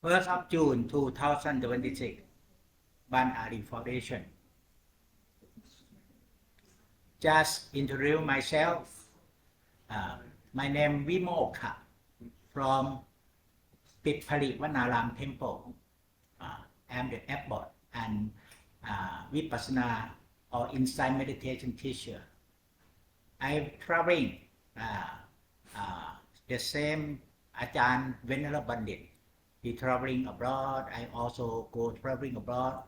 1st of June 2026 Ban Ari Foundation. Just introduce myself. My name Vimokha from Pitpari Vanaram Temple. I'm the abbot and Vipassana or Insight Meditation teacher. I'm traveling the same Ajahn Venerable Bandit. He traveling abroad. I also go traveling abroad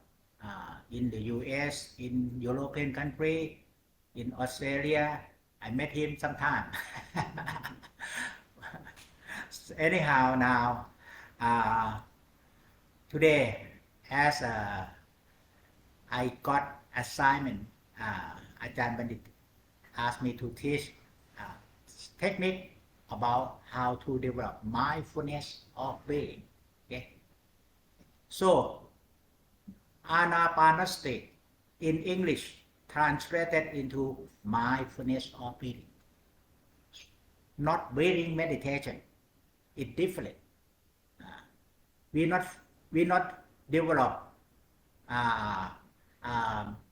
in the US, in European country, in Australia. I met him sometime. Anyhow, now today, as I got assignment, Ajahn Bandit asked me to teach technique about how to develop mindfulness of being. Okay? So, Anapanasati in English translated into mindfulness of breathing. Not breathing meditation. It's different. We not develop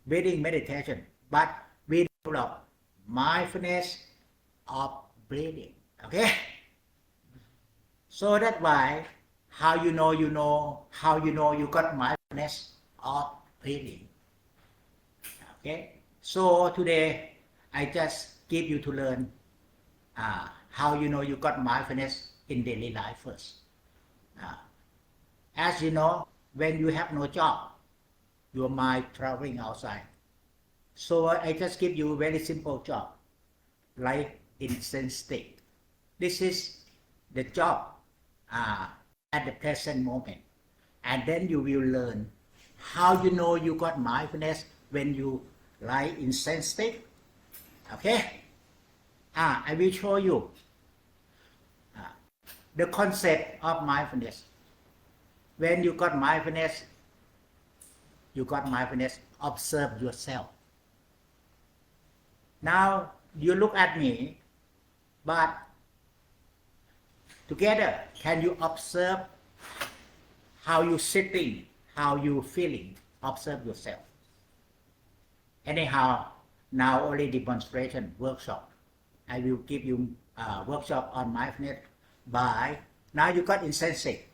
breathing meditation, but we develop mindfulness of breathing. Okay? So that's why how you know you got mindfulness of breathing. Okay? So today I just give you to learn how you know you got mindfulness in daily life first. As you know, when you have no job, your mind traveling outside. So I just give you a very simple job, like incense stick. This is the job at the present moment. And then you will learn how you know you got mindfulness when you light incense stick. Okay? I will show you the concept of mindfulness. When you got mindfulness, observe yourself. Now you look at me, but together, can you observe how you sitting, how you feeling? Observe yourself. Anyhow, now only demonstration workshop. I will give you a workshop on mindfulness by, now you got incense stick.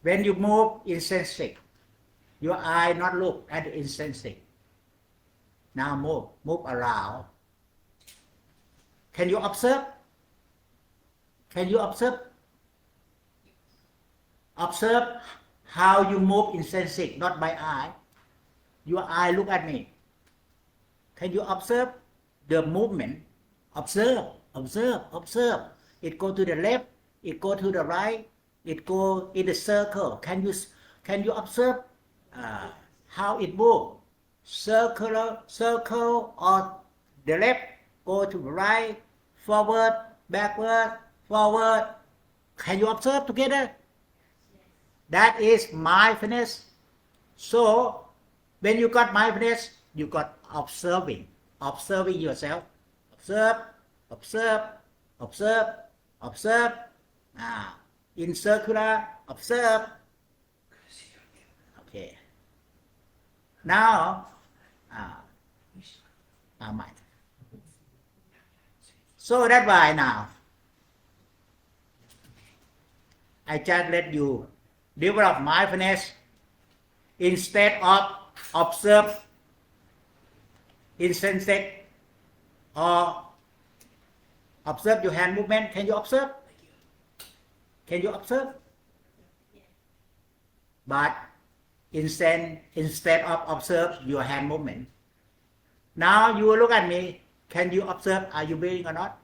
When you move incense stick, your eye not look at the incense stick. Now move around. Can you observe? Can you observe? Observe how you move incense stick, not by eye. Your eye look at me. Can you observe the movement? Observe. It go to the left, it go to the right, it go in the circle. Can you observe how it move? Circle or the left, go to the right, forward, backward, forward. Can you observe together? That is mindfulness. So when you got mindfulness, you got observing yourself. Observe. In circular, observe. Okay. Now, mind. So that's why now, I just let you develop mindfulness instead of observe incense stick or observe your hand movement. Can you observe? Can you observe? But instead of observe your hand movement. Now you look at me. Can you observe? Are you breathing or not?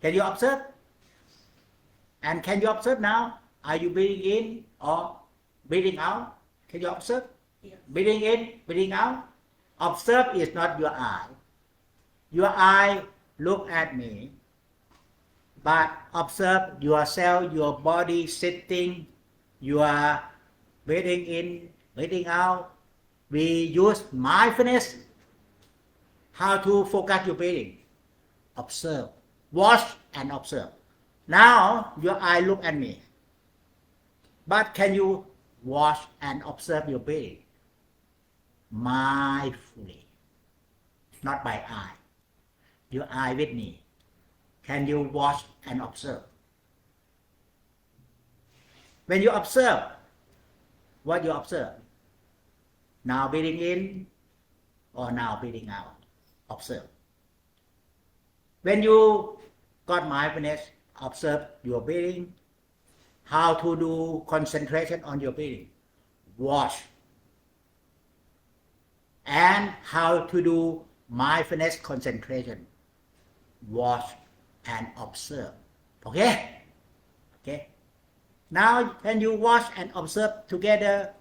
Can you observe? And can you observe now? Are you breathing in or breathing out? Can you observe? Yeah. Breathing in, breathing out. Observe is not your eye. Your eye look at me. But observe yourself, your body sitting, you are breathing in, breathing out. We use mindfulness. How to focus your breathing? Observe. Watch and observe. Now your eye look at me. But can you watch and observe your breathing? Mindfully. Not by eye. Your eye with me. Can you watch and observe? When you observe, what you observe? Now breathing in or now breathing out? Observe. When you got mindfulness, observe your breathing. How to do concentration on your breathing? Watch. And how to do mindfulness concentration? Watch and observe. Okay? Okay. Now when you watch and observe together,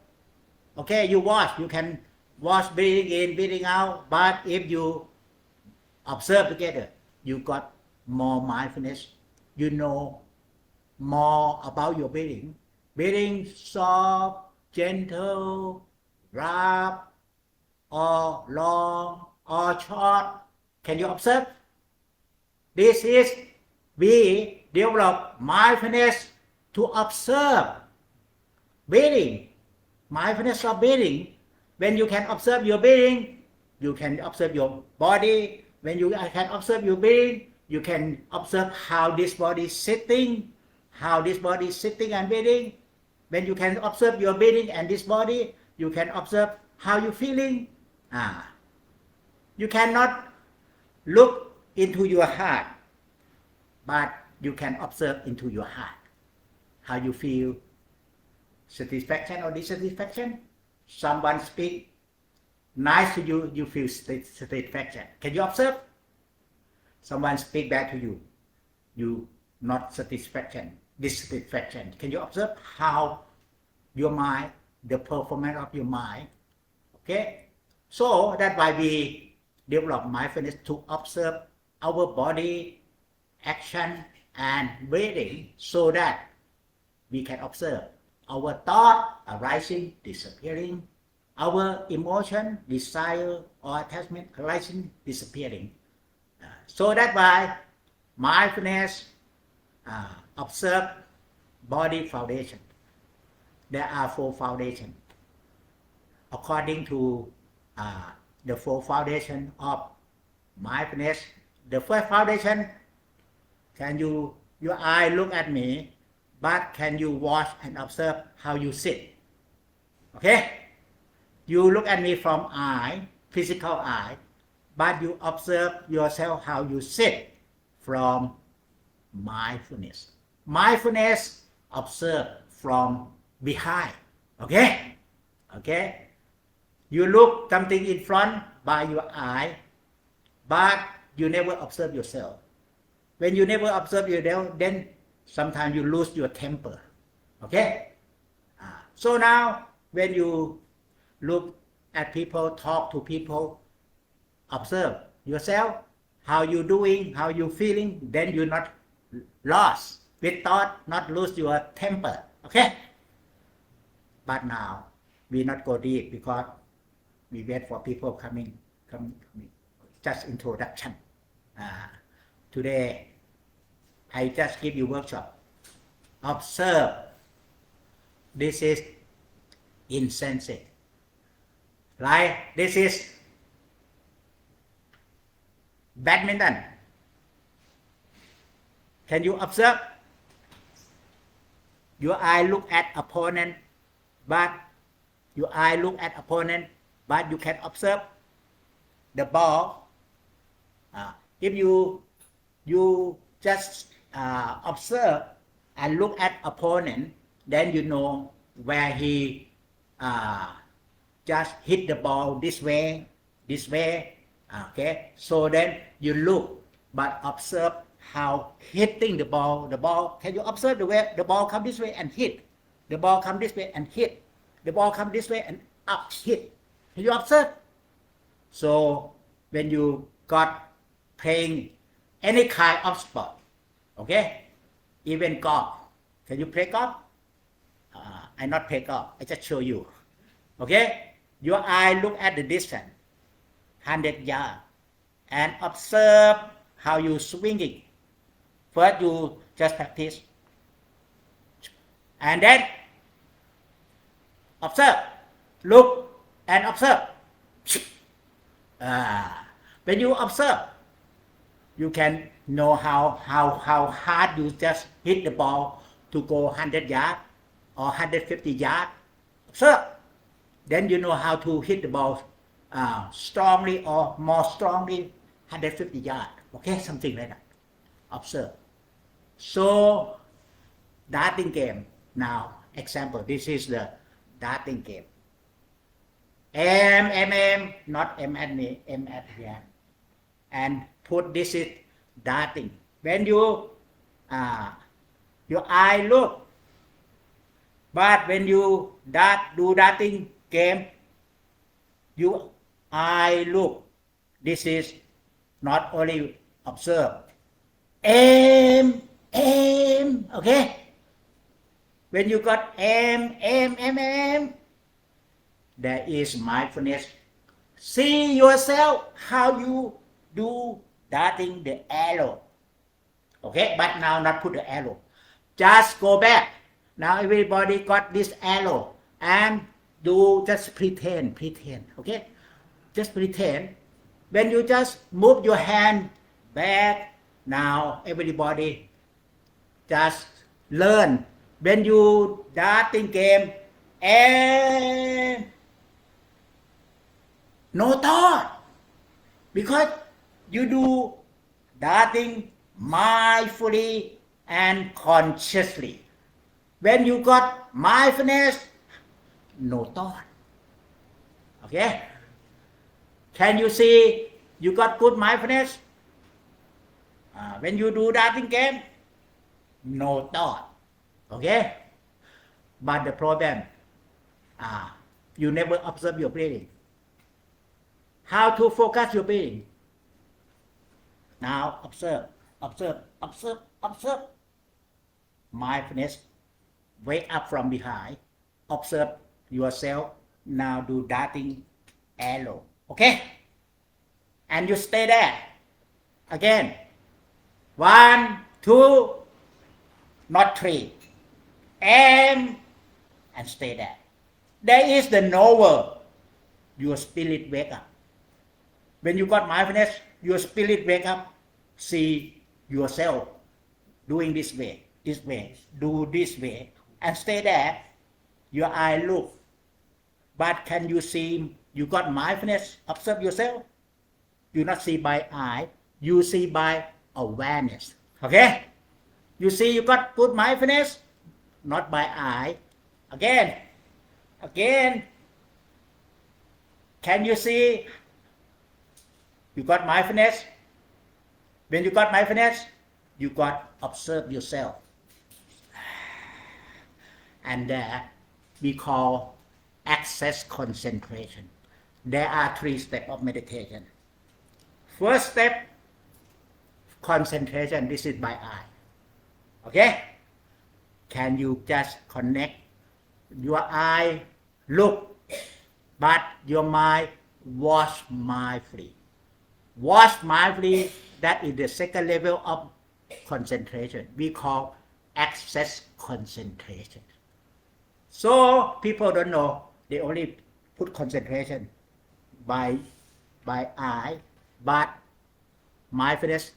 okay, you watch, you can watch breathing in, breathing out, but if you observe together, you got more mindfulness, you know more about your breathing. Breathing soft, gentle, rapid, or long, or short. Can you observe? This is, we develop mindfulness to observe breathing. Mindfulness of breathing. When you can observe your breathing, you can observe your body. When you can observe your breathing, you can observe how this body is sitting, how this body is sitting and breathing. When you can observe your breathing and this body, you can observe how you're feeling. You cannot look into your heart, but you can observe into your heart. How you feel, satisfaction or dissatisfaction. Someone speak nice to you, you feel satisfaction. Can you observe? Someone speak bad to you, you not satisfaction, dissatisfaction. Can you observe how your mind, the performance of your mind? Okay, so that's why we develop mindfulness to observe our body, action, and breathing, so that we can observe our thought arising, disappearing, our emotion, desire, or attachment arising, disappearing. So that's why mindfulness observe body foundation. There are 4 foundations. According to the 4 foundations of mindfulness, the first foundation, can you, your eye look at me, but can you watch and observe how you sit? Okay? You look at me from eye, physical eye, but you observe yourself how you sit from mindfulness. Mindfulness observe from behind. Okay? Okay? You look something in front by your eye, but you never observe yourself. When you never observe yourself, then sometimes you lose your temper. Okay? So now, when you look at people, talk to people, observe yourself, how you doing, how you feeling, then you're not lost with thought, not lose your temper. Okay? But now, we not go deep because we wait for people coming. Just introduction. Today, I just give you workshop. Observe. This is insensate. Like this is badminton. Can you observe? Your eye look at opponent, but you can observe the ball. If you just observe and look at opponent, then you know where he just hit the ball this way. Okay, so then you look, but observe how hitting the ball. Can you observe the way the ball come this way and hit? The ball come this way and hit. The ball come this way and up hit. Can you observe? So when you got playing any kind of sport, okay, even golf. Can you play golf? I not play golf. I just show you. Okay, your eye look at the distance, 100 yards, and observe how you swinging. First, you just practice. And then, observe. Look and observe. When you observe, you can know how hard you just hit the ball to go 100 yards or 150 yards. Observe. Then you know how to hit the ball strongly or more strongly 150 yards. Okay, something like that. Observe. So, darting game. Now, example. This is the darting game. Aim, not aim at me, aim at here. And put this is darting. When you, your eye look, but when you do darting game, your eye look. This is not only observe. Aim, okay? When you got aim, there is mindfulness. See yourself how you do darting the arrow. Okay, but now not put the arrow. Just go back. Now everybody got this arrow and do just pretend. Okay, just pretend. When you just move your hand back, now everybody just learn. When you darting game, and no thought, because you do darting mindfully and consciously. When you got mindfulness, no thought. Okay? Can you see you got good mindfulness? When you do darting game, no thought. Okay? But the problem, you never observe your breathing. How to focus your breathing? Now observe. Mindfulness. Wake up from behind. Observe yourself. Now do darting arrow. Okay? And you stay there. Again. 1, 2, not 3. Aim and stay there. There is the knower. Your spirit wake up. When you got mindfulness, your spirit wake up. See yourself doing this way, do this way, and stay there. Your eye look. But can you see you got mindfulness? Observe yourself. You not see by eye, you see by awareness. Okay? You see you got good mindfulness, not by eye. Again. Can you see you got mindfulness? When you got mindfulness, you got observe yourself. And that we call access concentration. There are 3 steps of meditation. First step, concentration. This is by eye. Okay? Can you just connect your eye, look, but your mind watch mindfully. Watch mindfully, that is the second level of concentration. We call access concentration. So people don't know, they only put concentration by eye, but mindfulness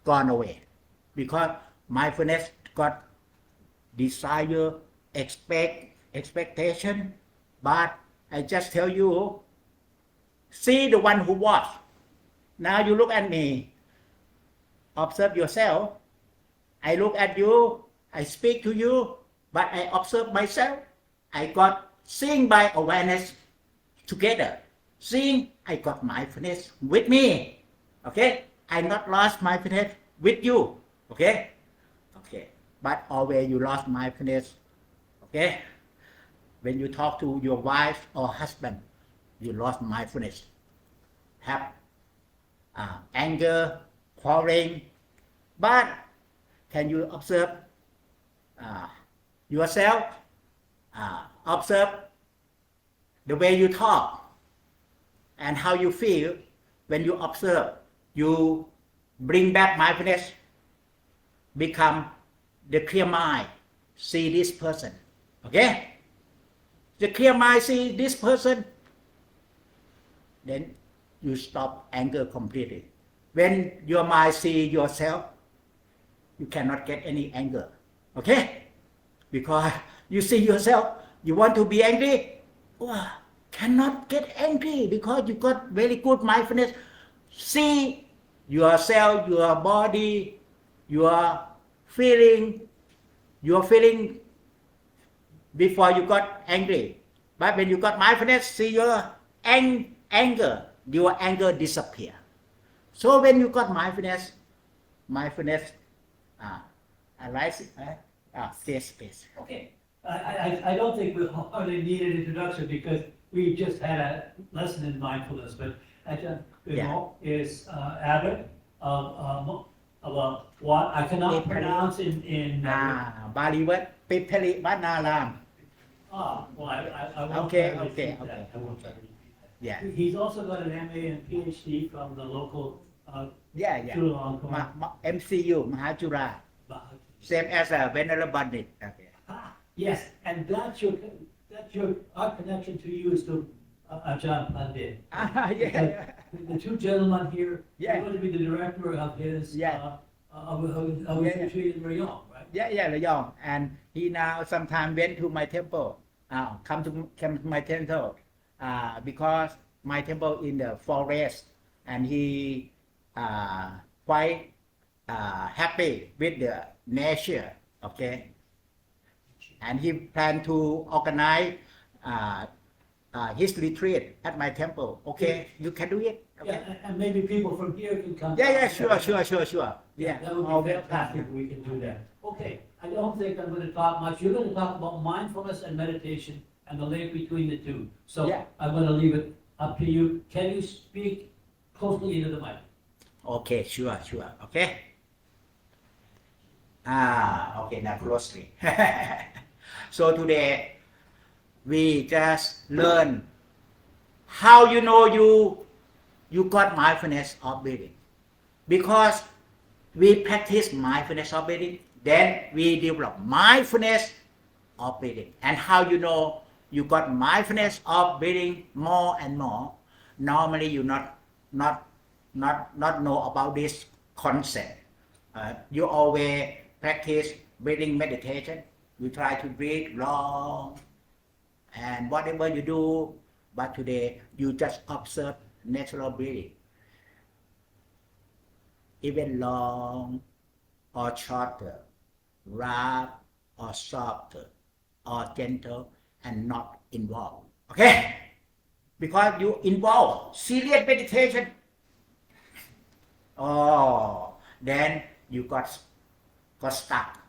gone away. Because mindfulness got desire, expectation, but I just tell you, see the one who was. Now you look at me, observe yourself. I look at you, I speak to you, but I observe myself. I got seeing by awareness together. Seeing, I got mindfulness with me. Okay? I not lost mindfulness with you. Okay? Okay. But always you lost mindfulness. Okay? When you talk to your wife or husband, you lost mindfulness. Have anger, quarreling. But can you observe yourself? Observe the way you talk and how you feel. When you observe, you bring back mindfulness. become the clear mind, see this person. Okay? The clear mind see this person, then you stop anger completely. When your mind see yourself, you cannot get any anger. Okay? Because you see yourself, you want to be angry, cannot get angry because you got very good mindfulness. See yourself, your body, your feeling before you got angry. But when you got mindfulness, see your anger, your anger disappear. So when you got mindfulness, arise, space. Okay. I don't think we hardly need an introduction because we just had a lesson in mindfulness, but Ajahn Bimol is abbot of what I cannot pronounce in. Bali word, Pipali Vanaram. Well, I won't Okay, try to okay, repeat that. okay. I won't try to repeat that. Yeah. He's also got an MA and PhD from the local Yeah. Chulalongkorn. MCU, Mahajura. Same as a Venerable Bandit. Okay. Yes, and our connection to you is to Ajahn Pandit. Yeah. The two gentlemen here, Yeah. you're going to be the director of his, Yeah. of his retreat in Rayong, right? Yeah, Rayong. And he now sometimes went to my temple, come to my temple, because my temple in the forest, and he quite happy with the nature, okay? And he planned to organize his retreat at my temple. Okay, you can do it. Okay. Yeah, and maybe people from here can come. Yeah, sure. Yeah, That would be fantastic if we can do that. Okay, I don't think I'm going to talk much. You're going to talk about mindfulness and meditation and the link between the two. So Yeah. I'm going to leave it up to you. Can you speak closely into the mic? Okay, sure. Okay. Okay, now closely. So today we just learn how you know you got mindfulness of breathing. Because we practice mindfulness of breathing, then we develop mindfulness of breathing. And how you know you got mindfulness of breathing more and more? Normally you not know about this concept. You always practice breathing meditation. You try to breathe long, and whatever you do, but today you just observe natural breathing, even long or shorter, rough or softer, or gentle, and not involved. Okay? Because you involve serious meditation, then you got stuck,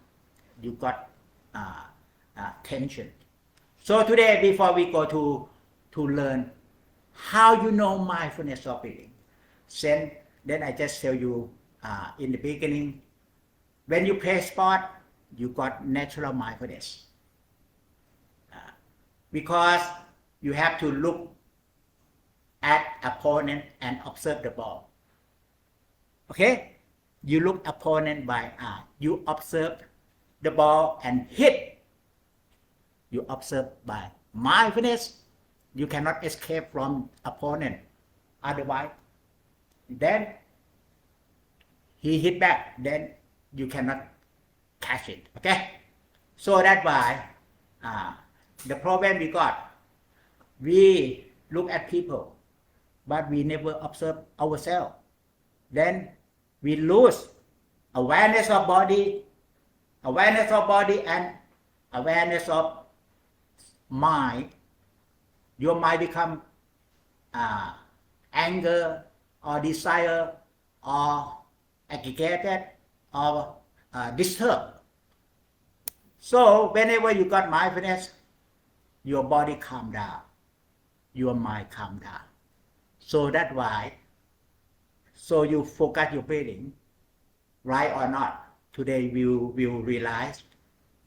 you got tension. So today, before we go to learn how you know mindfulness of breathing, then I just tell you in the beginning, when you play sport, you got natural mindfulness. Because you have to look at opponent and observe the ball. Okay? You look opponent by eye. You observe the ball and hit. You observe by mindfulness. You cannot escape from opponent. Otherwise, then he hit back. Then you cannot catch it. Okay? So that's why the problem we got, we look at people, but we never observe ourselves. Then we lose awareness of body and awareness of mind. Your mind become anger or desire or agitated or disturbed. So whenever you got mindfulness, your body calm down, your mind calm down. So that's why, so you focus your breathing, right or not. Today we will realize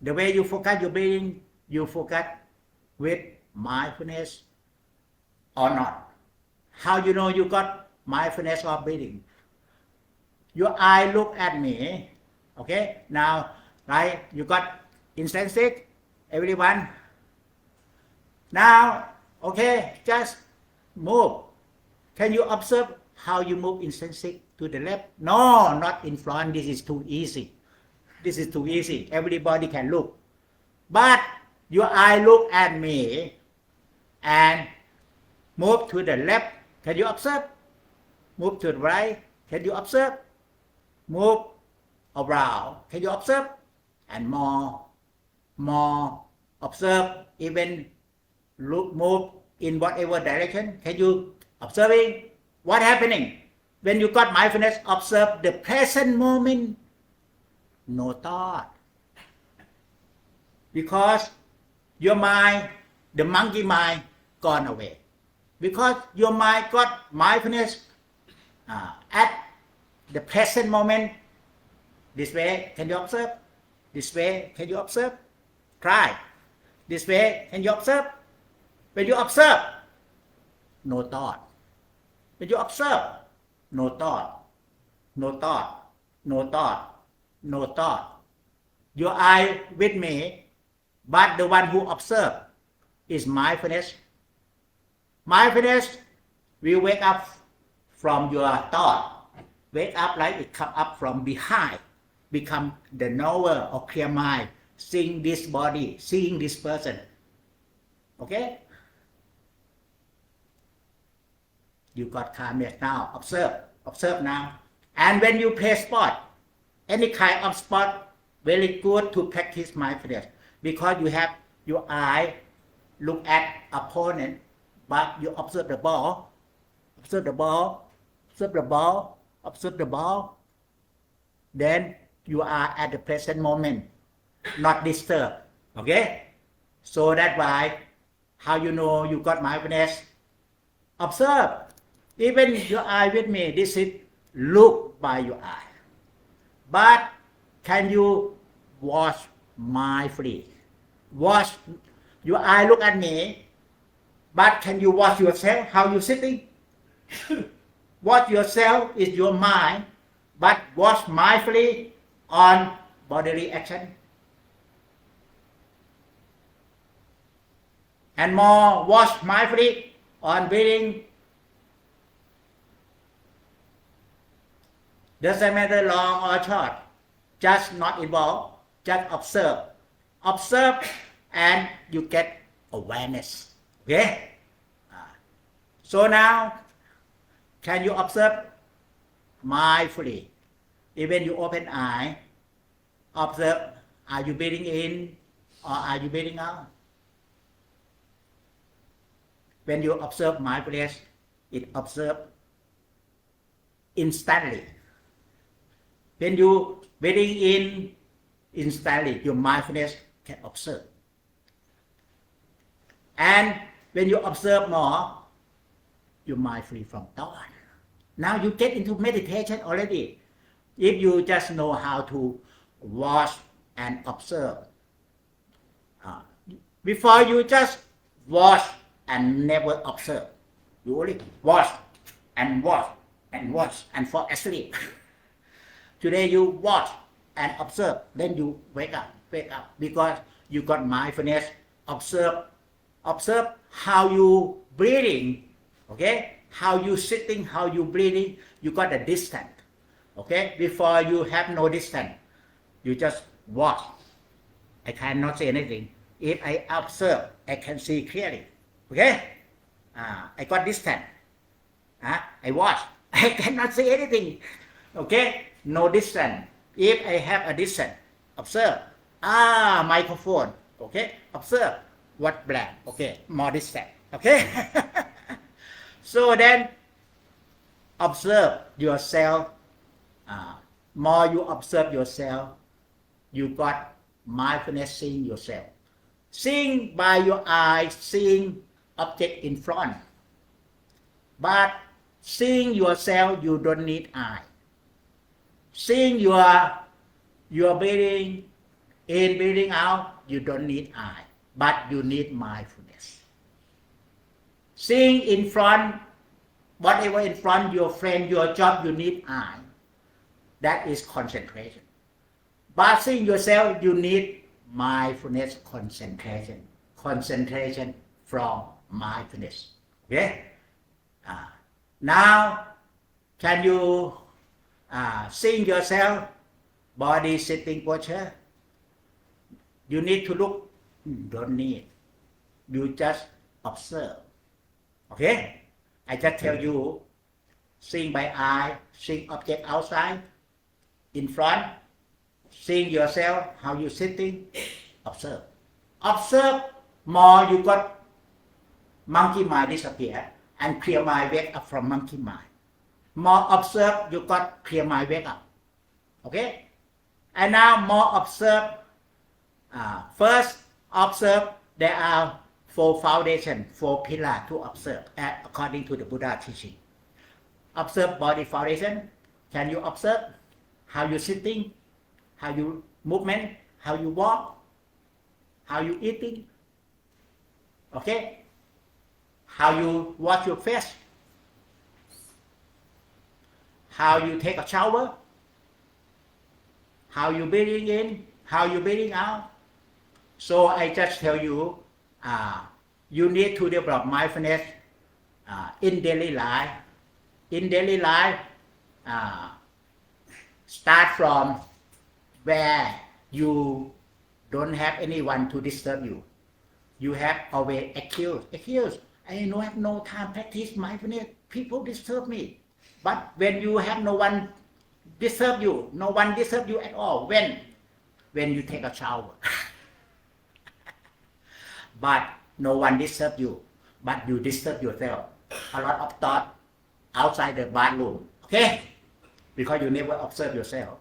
the way you focus your breathing, you focus with mindfulness or not. How you know you got mindfulness of breathing? Your eye look at me, Okay, now, right, you got intrinsic, everyone. Now, okay, just move. Can you observe how you move intrinsic to the left? No, not in front. This is too easy. This is too easy. Everybody can look. But your eye look at me and move to the left. Can you observe? Move to the right. Can you observe? Move around. Can you observe? And more observe, even look, move in whatever direction. Can you observing what happening? When you got mindfulness, observe the present moment. No thought. Because your mind, the monkey mind, gone away. Because your mind got mindfulness at the present moment. This way, can you observe? This way, can you observe? Try. This way, can you observe? When you observe, no thought. When you observe, no thought. No thought. No thought. No thought. Your eye with me, but the one who observe is mindfulness. Mindfulness will wake up from your thought. Wake up like it come up from behind. Become the knower or clear mind. Seeing this body, seeing this person. Okay? You got calmness now. Observe. Observe now. And when you play sport, any kind of sport, very good to practice mindfulness. Because you have your eye look at opponent, but you observe the ball. Observe the ball. Observe the ball. Observe the ball. Then you are at the present moment, not disturbed. Okay? So that's why, how you know you got mindfulness? Observe. Even your eye with me, this is look by your eye. But can you watch mindfully? Watch, your eye look at me, but can you watch yourself, how you sitting? Watch yourself is your mind, but watch mindfully on bodily action. And more, watch mindfully on breathing. Doesn't matter long or short, just not involved, just observe. Observe and you get awareness. Okay? So now, can you observe mindfully? Even you open eye, observe, are you breathing in or are you breathing out? When you observe mindfulness, it observes instantly. When you breathing in instantly, your mindfulness can observe. And when you observe more, your mind free from thought. Now you get into meditation already. If you just know how to watch and observe. Before you just watch and never observe. You only watch and watch and watch and fall asleep. Today you watch and observe, then you wake up, because you got mindfulness. Observe how you breathing, okay? How you sitting, how you breathing. You got a distance, okay? Before you have no distance, you just watch. I cannot say anything. If I observe, I can see clearly, okay? I got distance. I watch. I cannot say anything, okay? No distance. If I have a distance, observe. Microphone, okay? Observe. What blank, okay? More distance, okay? So then, observe yourself. More you observe yourself, you got mindfulness seeing yourself. Seeing by your eyes, seeing object in front. But seeing yourself, you don't need eye. Seeing your breathing in, breathing out, you don't need eye, but you need mindfulness. Seeing in front, whatever in front, your friend, your job, you need eye. That is concentration. But seeing yourself, you need mindfulness concentration from mindfulness. Okay? Now, can you seeing yourself, body sitting posture? You need to look? Don't need. You just observe. Okay? I just tell you, seeing by eye, seeing object outside, in front, seeing yourself, how you sitting, observe. Observe more, you got monkey mind disappear, and clear mind wake up from monkey mind. More observe, you got clear mind wake up. Okay? And now more observe. First, observe, there are 4 foundations, 4 pillars to observe, according to the Buddha teaching. Observe body foundation. Can you observe how you sitting, how you movement, how you walk, how you eating? Okay? How you wash your face, how you take a shower, how you breathing in, how you breathing out. So I just tell you, you need to develop mindfulness in daily life. In daily life, start from where you don't have anyone to disturb you. You have always excuse. I have no time practice mindfulness. People disturb me. But when you have no one disturb you at all. When you take a shower. But no one disturb you. But you disturb yourself. A lot of thought outside the bathroom. Okay? Because you never observe yourself.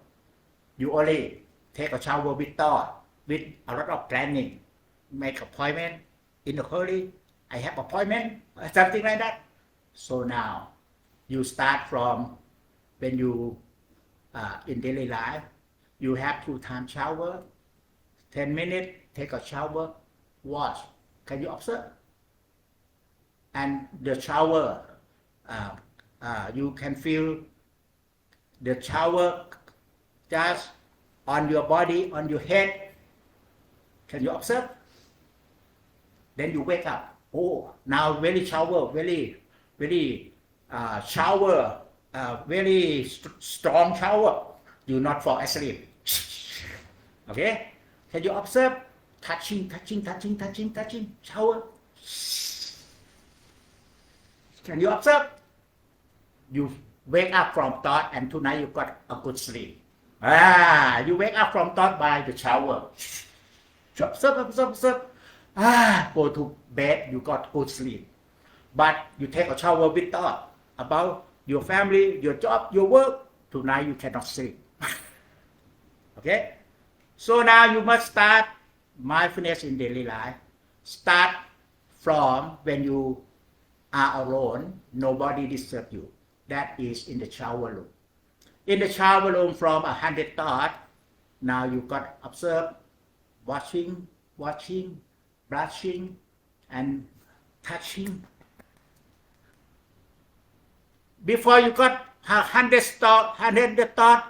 You only take a shower with thought, with a lot of planning. Make appointment in a hurry. I have appointment, something like that. So now, you start from when you in daily life, you have 2 times shower, 10 minutes, take a shower, wash. Can you observe? And the shower, you can feel the shower just on your body, on your head. Can you observe? Then you wake up. Oh, now very shower, very shower, very strong shower. You not fall asleep. Okay? Can you observe? Touching, shower. Can you observe? You wake up from thought and tonight you got a good sleep. You wake up from thought by the shower. Observe. Go to bed, you got good sleep. But you take a shower with thought about your family, your job, your work. Tonight you cannot sleep. Okay? So now you must start mindfulness in daily life. Start from when you are alone, nobody disturb you. That is in the shower room. In the shower room from 100 thoughts, now you got observe, watching, brushing, and touching. Before you got 100 thoughts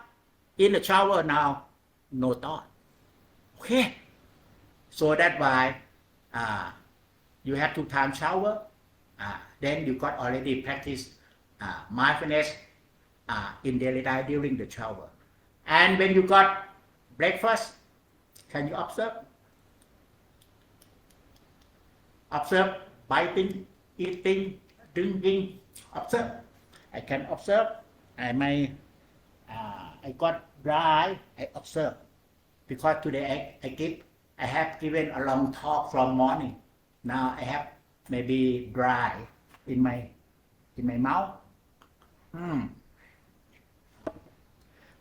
in the shower, now no thought. Okay? So that's why you have 2 times shower. Then you got already practice mindfulness in daily life during the shower. And when you got breakfast, can you observe? Observe biting, eating, drinking. Observe. I can observe. I got dry. I observe. Because today I have given a long talk from morning. Now I have maybe dry in my mouth.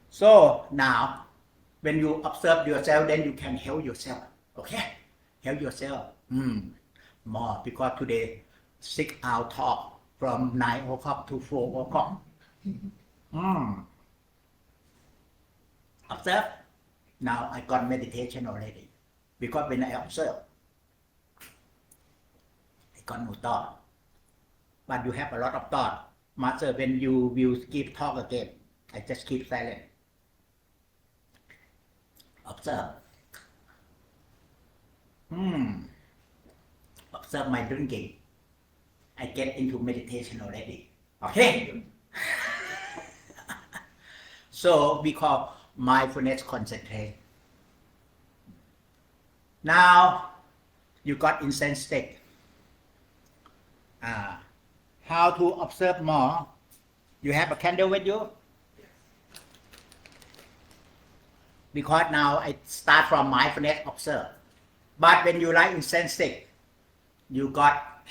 So now, when you observe yourself, then you can help yourself. Okay? Help yourself. More, because today 6 hour talk from 9 o'clock to 4 o'clock. Observe. Now I got meditation already. Because when I observe, I got no thought. But you have a lot of thought. Master, when you will keep talk again, I just keep silent. Observe. Observe my drinking. I get into meditation already. Okay? So we call mindfulness concentration. Now you got incense stick. How to observe more? You have a candle with you? Because now I start from mindfulness observe. But when you light incense stick, you got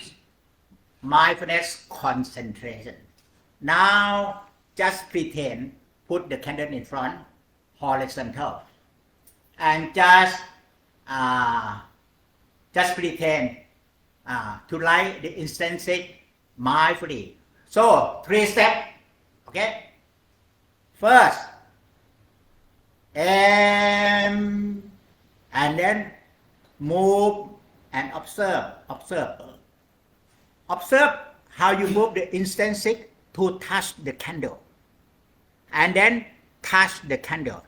mindfulness concentration. Now just pretend, put the candle in front, horizontal, and just pretend to light the incense stick mindfully. So 3 steps, okay? First, and then move and observe. Observe how you move the incense stick to touch the candle, and then touch the candle,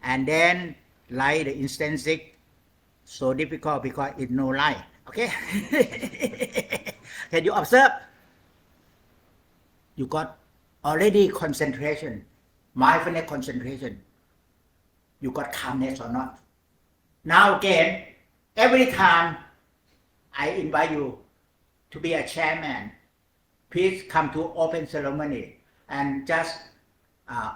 and then light the incense stick. So difficult because it's no light. Okay? Can you observe? You got already concentration, mindfulness concentration. You got calmness or not? Now again, every time I invite you to be a chairman, please come to open ceremony and just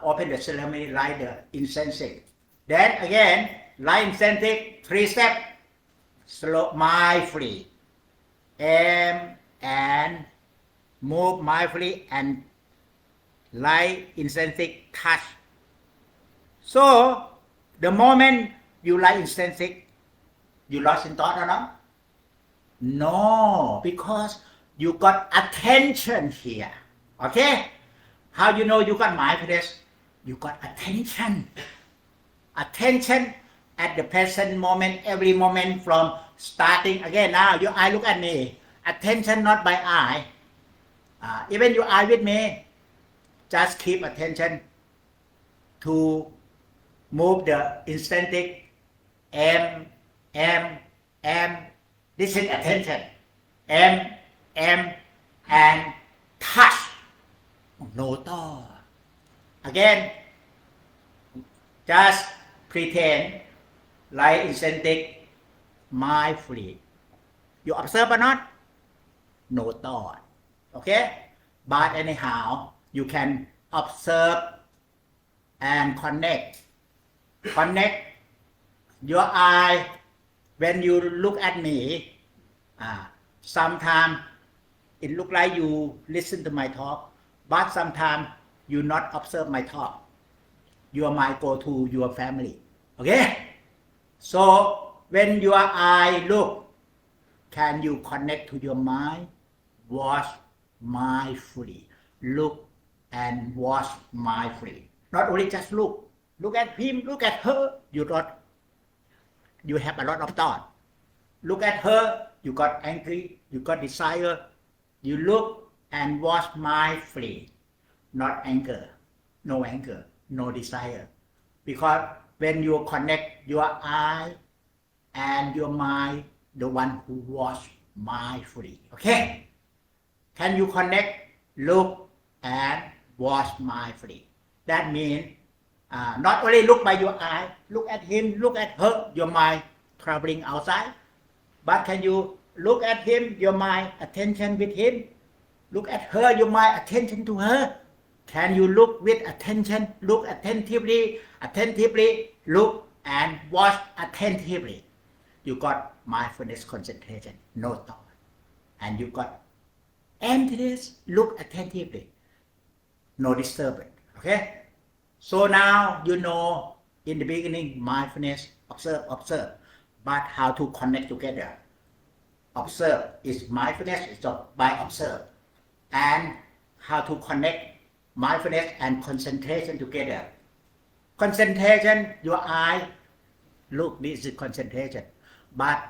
open the ceremony, light the incense stick. Then again, light incense stick, 3 steps, slow, mindfully, aim and move mindfully and light incense stick, touch. So the moment you light incense stick, you lost in thought or not? No, because you got attention here. Okay? How you know you got mindfulness? You got attention. Attention at the present moment, every moment from starting. Again, now your eye look at me. Attention not by eye. Even your eye with me. Just keep attention to move the incense stick. M. This is attention. M, and touch. No thought. Again, just pretend like incense stick mindfully. You observe or not? No thought. Okay? But anyhow, you can observe and connect. Connect your eye when you look at me. Sometimes it look like you listen to my talk, but sometimes you not observe my talk. Your mind go to your family. Okay? So when your eye look, can you connect to your mind? Watch mindfully. Look and watch mindfully. Not only just look. Look at him, look at her. You have a lot of thought. Look at her, you got angry, you got desire. You look and watch mindfully. Not anger. No desire. Because when you connect your eye and your mind, the one who watch mindfully. Okay? Can you connect, look, and watch mindfully? That means not only look by your eye, look at him, look at her, your mind traveling outside. But can you look at him, your mind, attention with him? Look at her, your mind, attention to her. Can you look with attention, look attentively, look and watch attentively? You got mindfulness concentration, no thought. And you got emptiness, look attentively, no disturbance. Okay? So now you know in the beginning mindfulness, observe. But how to connect together? Observe is mindfulness, is by observe. And how to connect mindfulness and concentration together. Concentration, your eye, look, this is concentration. But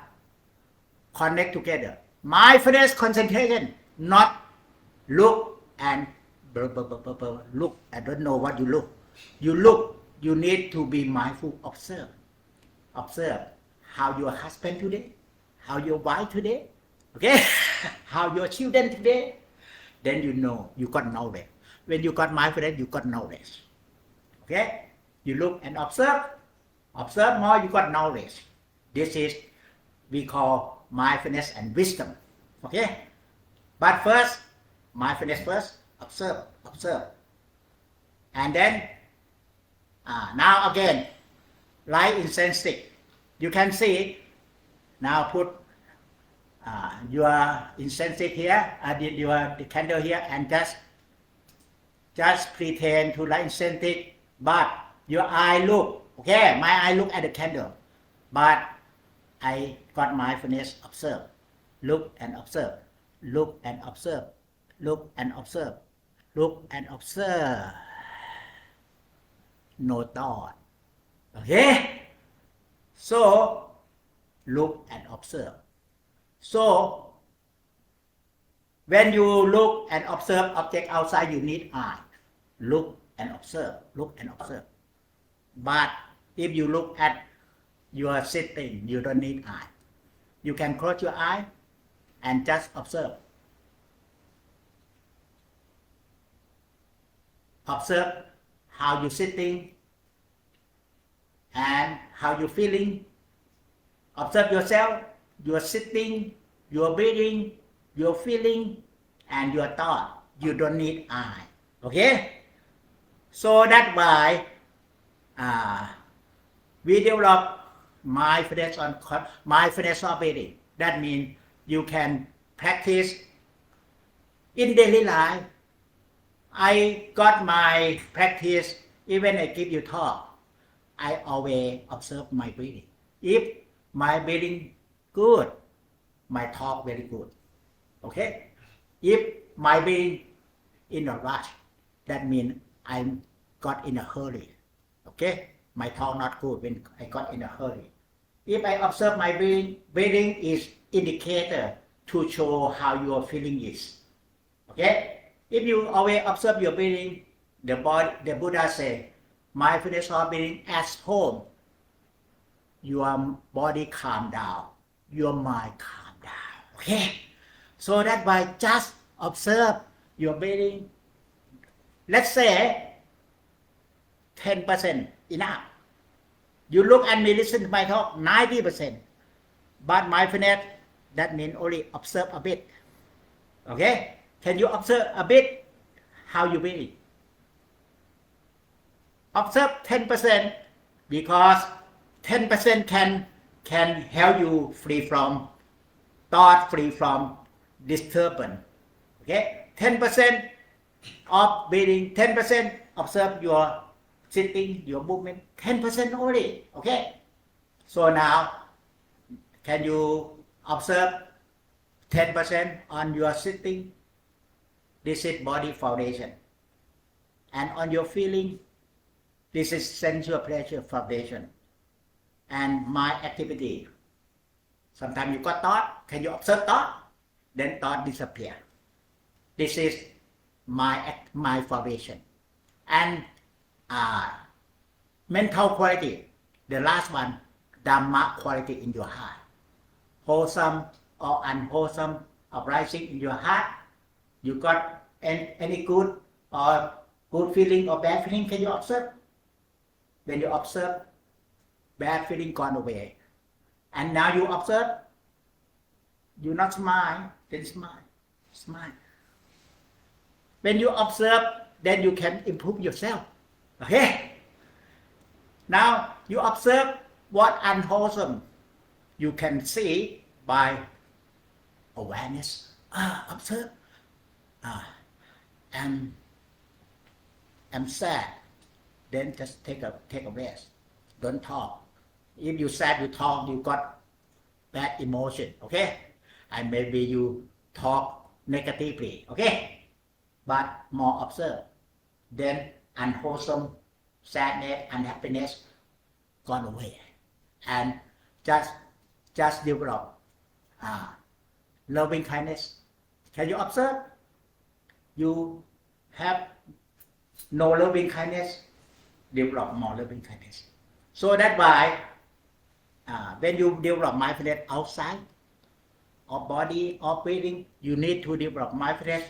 connect together. Mindfulness, concentration, not look and look. I don't know what you look. You look, you need to be mindful. Observe how your husband today, how your wife today, okay, how your children today. Then you know, you got knowledge. When you got mindfulness, you got knowledge. Okay, you look and observe more, you got knowledge. This is we call mindfulness and wisdom. Okay, but first, mindfulness first, observe, and then now again, light insensitive. You can see now. Put your insensitive here, your candle here, and just pretend to light insensitive, but your eye look. Okay, my eye look at the candle, but I got mindfulness. Observe, look and observe, look and observe, look and observe, look and observe. No thought. Okay, so look and observe. So when you look and observe object outside, you need eye. Look and observe, look and observe. But if you look at your sitting, you don't need eye. You can close your eye and just observe. Observe how you're sitting and how you're feeling. Observe yourself, your sitting, your breathing, your feeling, and your thought. You don't need eye. Okay? So that's why we develop mindfulness of breathing. That means you can practice in daily life. I got my practice even I give you talk. I always observe my breathing. If my breathing good, my talk very good. Okay? If my breathing in a rush, that means I got in a hurry. Okay? My talk not good when I got in a hurry. If I observe my breathing is indicator to show how your feeling is. Okay? If you always observe your breathing, the Buddha say, mindfulness of breathing at home. Your body calm down, your mind calm down. Okay? So that's why just observe your breathing. Let's say 10% enough. You look at me, listen to my talk, 90%. But mindfulness, that means only observe a bit. Okay? Can you observe a bit how you breathe? Observe 10% because 10% can help you free from thought, free from disturbance. Okay? 10% of breathing, 10% observe your sitting, your movement, 10% only. Okay? So now, can you observe 10% on your sitting? This is body foundation. And on your feeling, this is sensual pleasure foundation. And my activity. Sometimes you got thought, can you observe thought? Then thought disappear. This is my foundation. And mental quality, the last one, Dhamma quality in your heart. Wholesome or unwholesome uprising in your heart. You got any good or good feeling or bad feeling, can you observe? When you observe, bad feeling gone away. And now you observe, you not smile, then smile. When you observe, then you can improve yourself. Okay? Now you observe what unwholesome. You can see by awareness. Observe. I'm sad. Then just take a rest. Don't talk. If you sad, you talk, you got bad emotion. Okay? And maybe you talk negatively. Okay? But more observe. Then unwholesome sadness, unhappiness gone away. And just develop loving kindness. Can you observe? You have no loving kindness, develop more loving kindness. So that's why when you develop mindfulness outside of body, of breathing, you need to develop mindfulness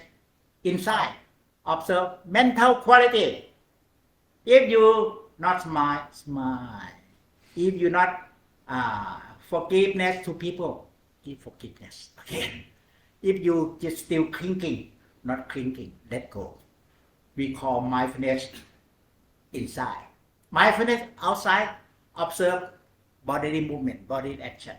inside. Observe mental quality. If you not smile, smile. If you not forgiveness to people, give forgiveness. Okay. If you just still clinking, not clinking, let go. We call mindfulness inside. Mindfulness outside, observe bodily movement, body action.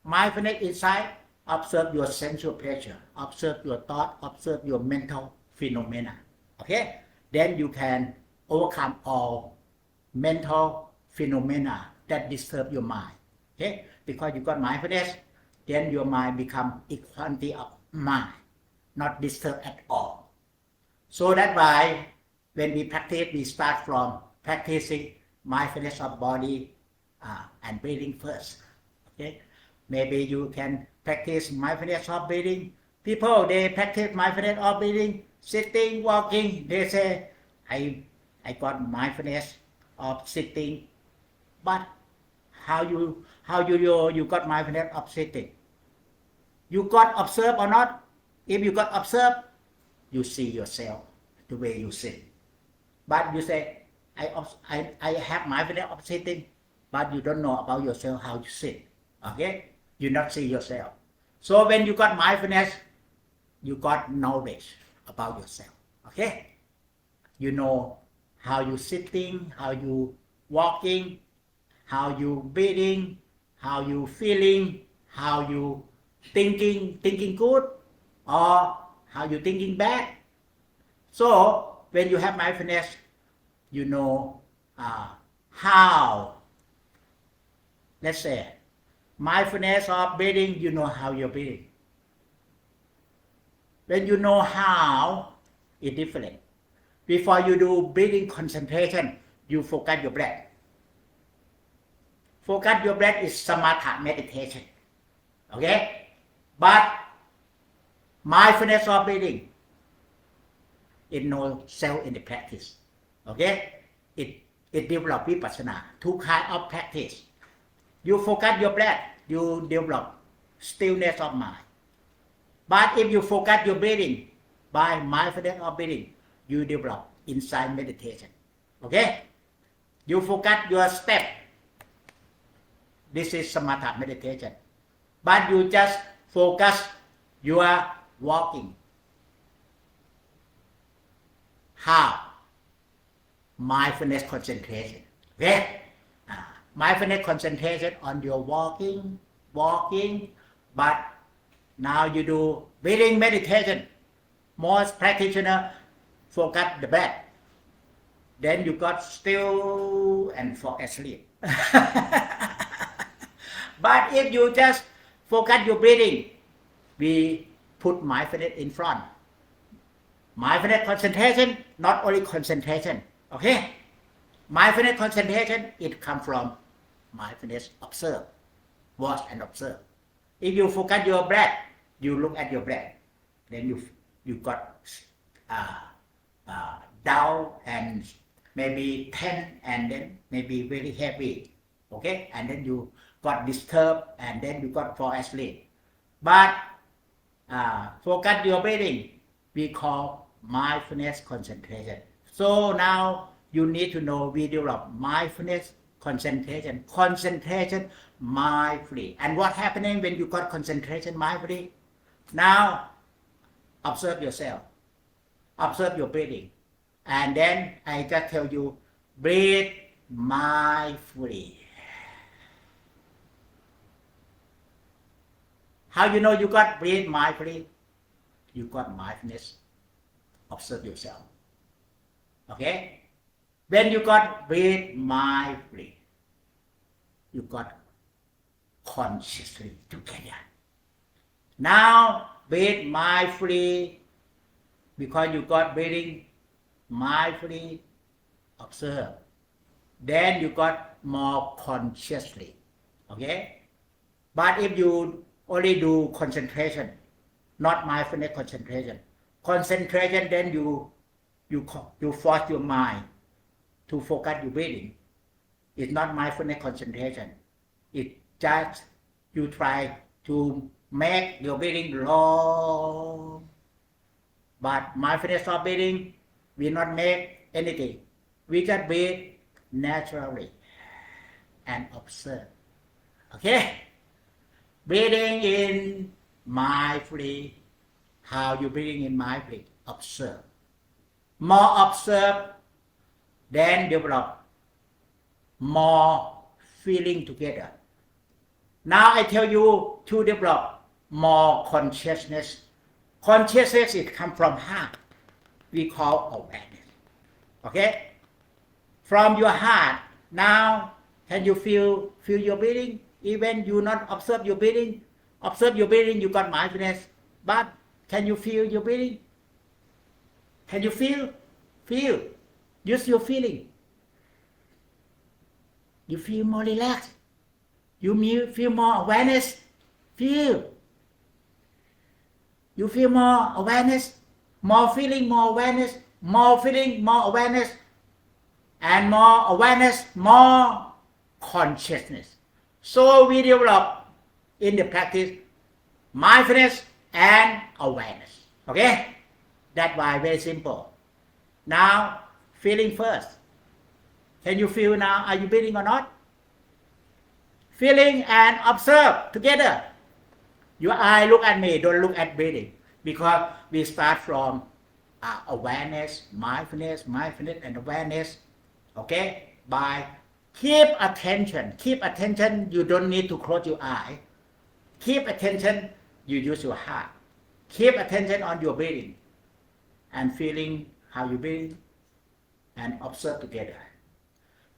Mindfulness inside, observe your sensual pleasure, observe your thought, observe your mental phenomena. Okay? Then you can overcome all mental phenomena that disturb your mind. Okay? Because you got mindfulness, then your mind become equality of mind, not disturbed at all. So that's why when we practice, we start from practicing mindfulness of body and breathing first. Okay? Maybe you can practice mindfulness of breathing. People, they practice mindfulness of breathing, sitting, walking. They say, I got mindfulness of sitting. But how you got mindfulness of sitting? You got observe or not? If you got observe, you see yourself the way you sit. But you say, I have mindfulness of sitting, but you don't know about yourself how you sit. Okay? You not see yourself. So when you got mindfulness, you got knowledge about yourself. Okay? You know how you sitting, how you walking, how you breathing, how you feeling, how you thinking good, or how you thinking bad. So when you have mindfulness, you know how, let's say, mindfulness of breathing, you know how you're breathing. When you know how, it's different. Before you do breathing concentration, you focus your breath. Focus your breath is samatha meditation. Okay? But mindfulness of breathing, it no self in the practice. Okay? It develop vipassana, two kind of practice. You focus your breath, you develop stillness of mind. But if you focus your breathing by mindfulness of breathing, you develop insight meditation. Okay? You focus your step. This is samatha meditation. But you just focus your walking. How? Mindfulness concentration. Okay? Mindfulness concentration on your walking, but now you do breathing meditation. Most practitioners focus the breath. Then you got still and fall asleep. But if you just focus your breathing, we put mindfulness in front. Mindfulness concentration, not only concentration. Okay? Mindfulness concentration, it comes from mindfulness observe. Watch and observe. If you focus your breath, you look at your breath. Then you got down and maybe tense and then maybe very heavy. Okay? And then you got disturbed and then you got fall asleep. But focus your breathing, we call mindfulness concentration. So now you need to know we develop mindfulness concentration mindfully. And what happening when you got concentration mindfully? Now observe yourself, observe your breathing, and then I just tell you breathe mindfully. How you know you got breathe mindfully? You got mindfulness. Observe yourself. Okay? When you got breathe mindfully, you got consciously together. Now breathe mindfully, because you got breathing mindfully, observe. Then you got more consciously. Okay? But if you only do concentration, not mindfulness concentration, then you force your mind to focus your breathing. It's not mindfulness concentration. It's just you try to make your breathing long. But mindfulness of breathing will not make anything. We just breathe naturally and observe. Okay? Breathing in mindfully. How you breathing in mindfully? Observe. More observe, then develop more feeling together. Now I tell you to develop more consciousness. Consciousness it comes from heart. We call awareness. Okay? From your heart, now can you feel your breathing? Even you not observe your breathing, you got mindfulness. But can you feel your breathing? Can you feel? Feel. Use your feeling. You feel more relaxed. You feel more awareness. Feel. You feel more awareness. More feeling, more awareness. More feeling, more awareness. And more awareness, more consciousness. So we develop in the practice mindfulness and awareness. Okay? That's why very simple. Now, feeling first. Can you feel now? Are you breathing or not? Feeling and observe together. Your eye look at me, don't look at breathing. Because we start from awareness, mindfulness, and awareness. Okay? By keep attention. Keep attention, you don't need to close your eye. Keep attention, you use your heart. Keep attention on your breathing. And feeling how you breathe. And observe together.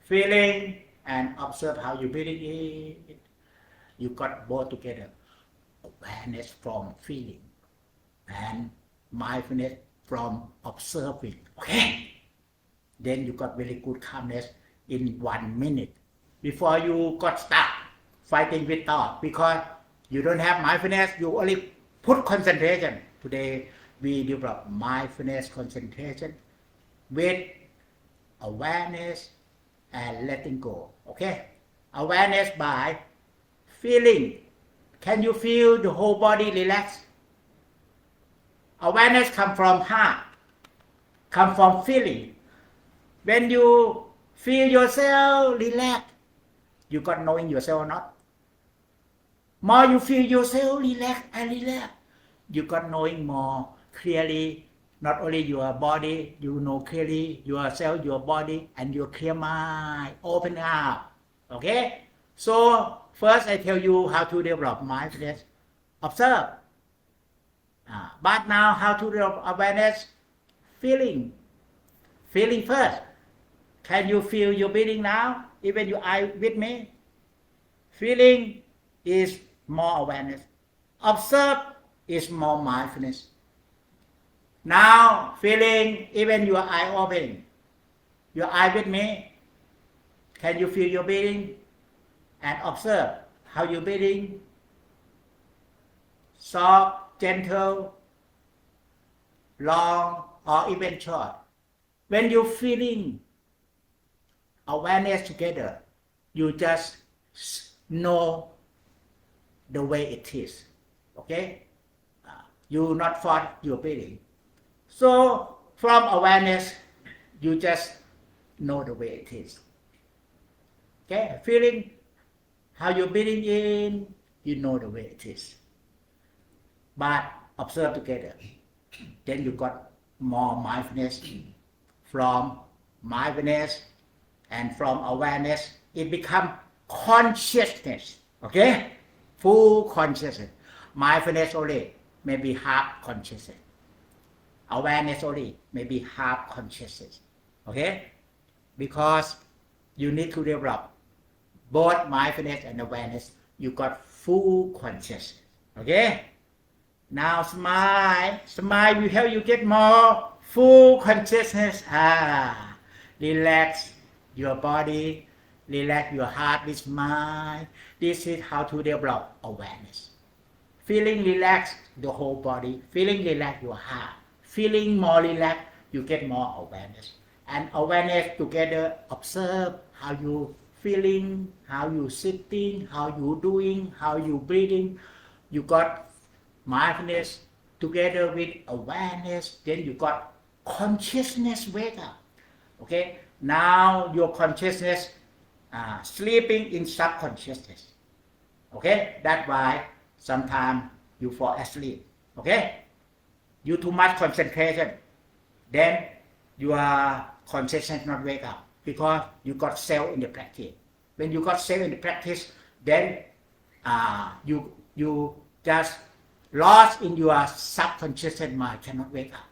Feeling and observe how you breathing in. You got both together. Awareness from feeling. And mindfulness from observing. Okay? Then you got very good calmness in 1 minute. Before you got stuck fighting with thought. Because you don't have mindfulness, you only put concentration. Today we develop mindfulness concentration with awareness and letting go. Okay? Awareness by feeling. Can you feel the whole body relax? Awareness comes from heart, comes from feeling. When you feel yourself relax, you got knowing yourself or not? More you feel yourself relax, you got knowing more clearly, not only your body, you know clearly yourself, your body, and your clear mind, open up. Okay? So, first I tell you how to develop mindfulness. Observe. But now how to develop awareness? Feeling. Feeling first. Can you feel your breathing now? Even your eye with me? Feeling is more awareness. Observe is more mindfulness. Now, feeling, even your eye open. Your eye with me. Can you feel your breathing? And observe how you're breathing. Soft, gentle, long, or even short. When you're feeling awareness together, you just know the way it is. Okay? You not force your breathing. So, from awareness, you just know the way it is. Okay? Feeling how you're breathing in, you know the way it is. But observe together. Then you got more mindfulness. From mindfulness and from awareness, it becomes consciousness. Okay? Full consciousness. Mindfulness only, maybe half consciousness. Awareness only, maybe half consciousness. Okay? Because you need to develop both mindfulness and awareness. You got full consciousness. Okay? Now smile. Smile will help you get more full consciousness. Relax your body. Relax your heart with smile. This is how to develop awareness. Feeling relaxed, the whole body. Feeling relaxed, your heart. Feeling more relaxed, you get more awareness. and awareness together. Observe how you feeling, how you sitting, how you doing, how you breathing. You got mindfulness together with awareness. Then you got consciousness wake up. Okay, now your consciousness sleeping in subconsciousness. Okay, that's why sometimes you fall asleep. Okay, you too much concentration, then your consciousness not wake up because you got self in the practice. When you got self in the practice, then you just lost in your subconscious mind, cannot wake up.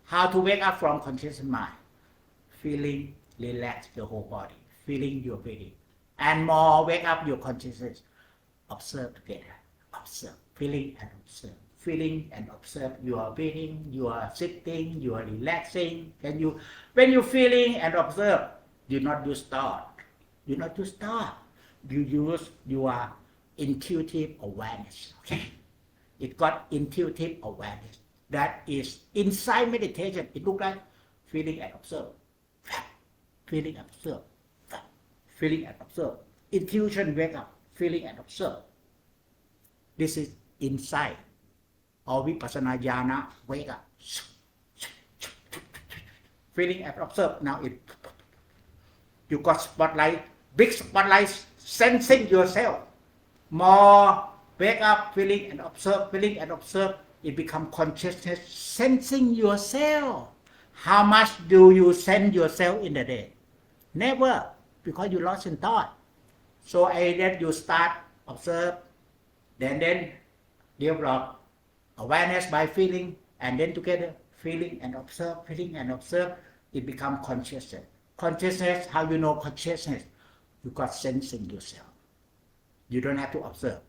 How to wake up from conscious mind? Feeling relax the whole body, feeling your breathing, and more wake up your consciousness. Observe together, observe, feeling and observe, feeling and observe your breathing, your sitting, your relaxing. When you feeling and observe, do not use thought, do not use thought. You use your intuitive awareness. Okay, it got intuitive awareness. That is inside meditation. It looks like feeling and observe, feeling and observe, feeling and observe. Intuition wake up, feeling and observe. This is insight. Or vipassana jhana wake up, feeling and observe. Now you got spotlight, big spotlight, sensing yourself. More wake up, feeling and observe, feeling and observe. It become consciousness, sensing yourself. How much do you sense yourself in the day? Never, because you lost in thought. So I let you start observe, then develop awareness by feeling, and then together feeling and observe, feeling and observe. It become consciousness. Consciousness, how you know consciousness? You got sensing yourself. You don't have to observe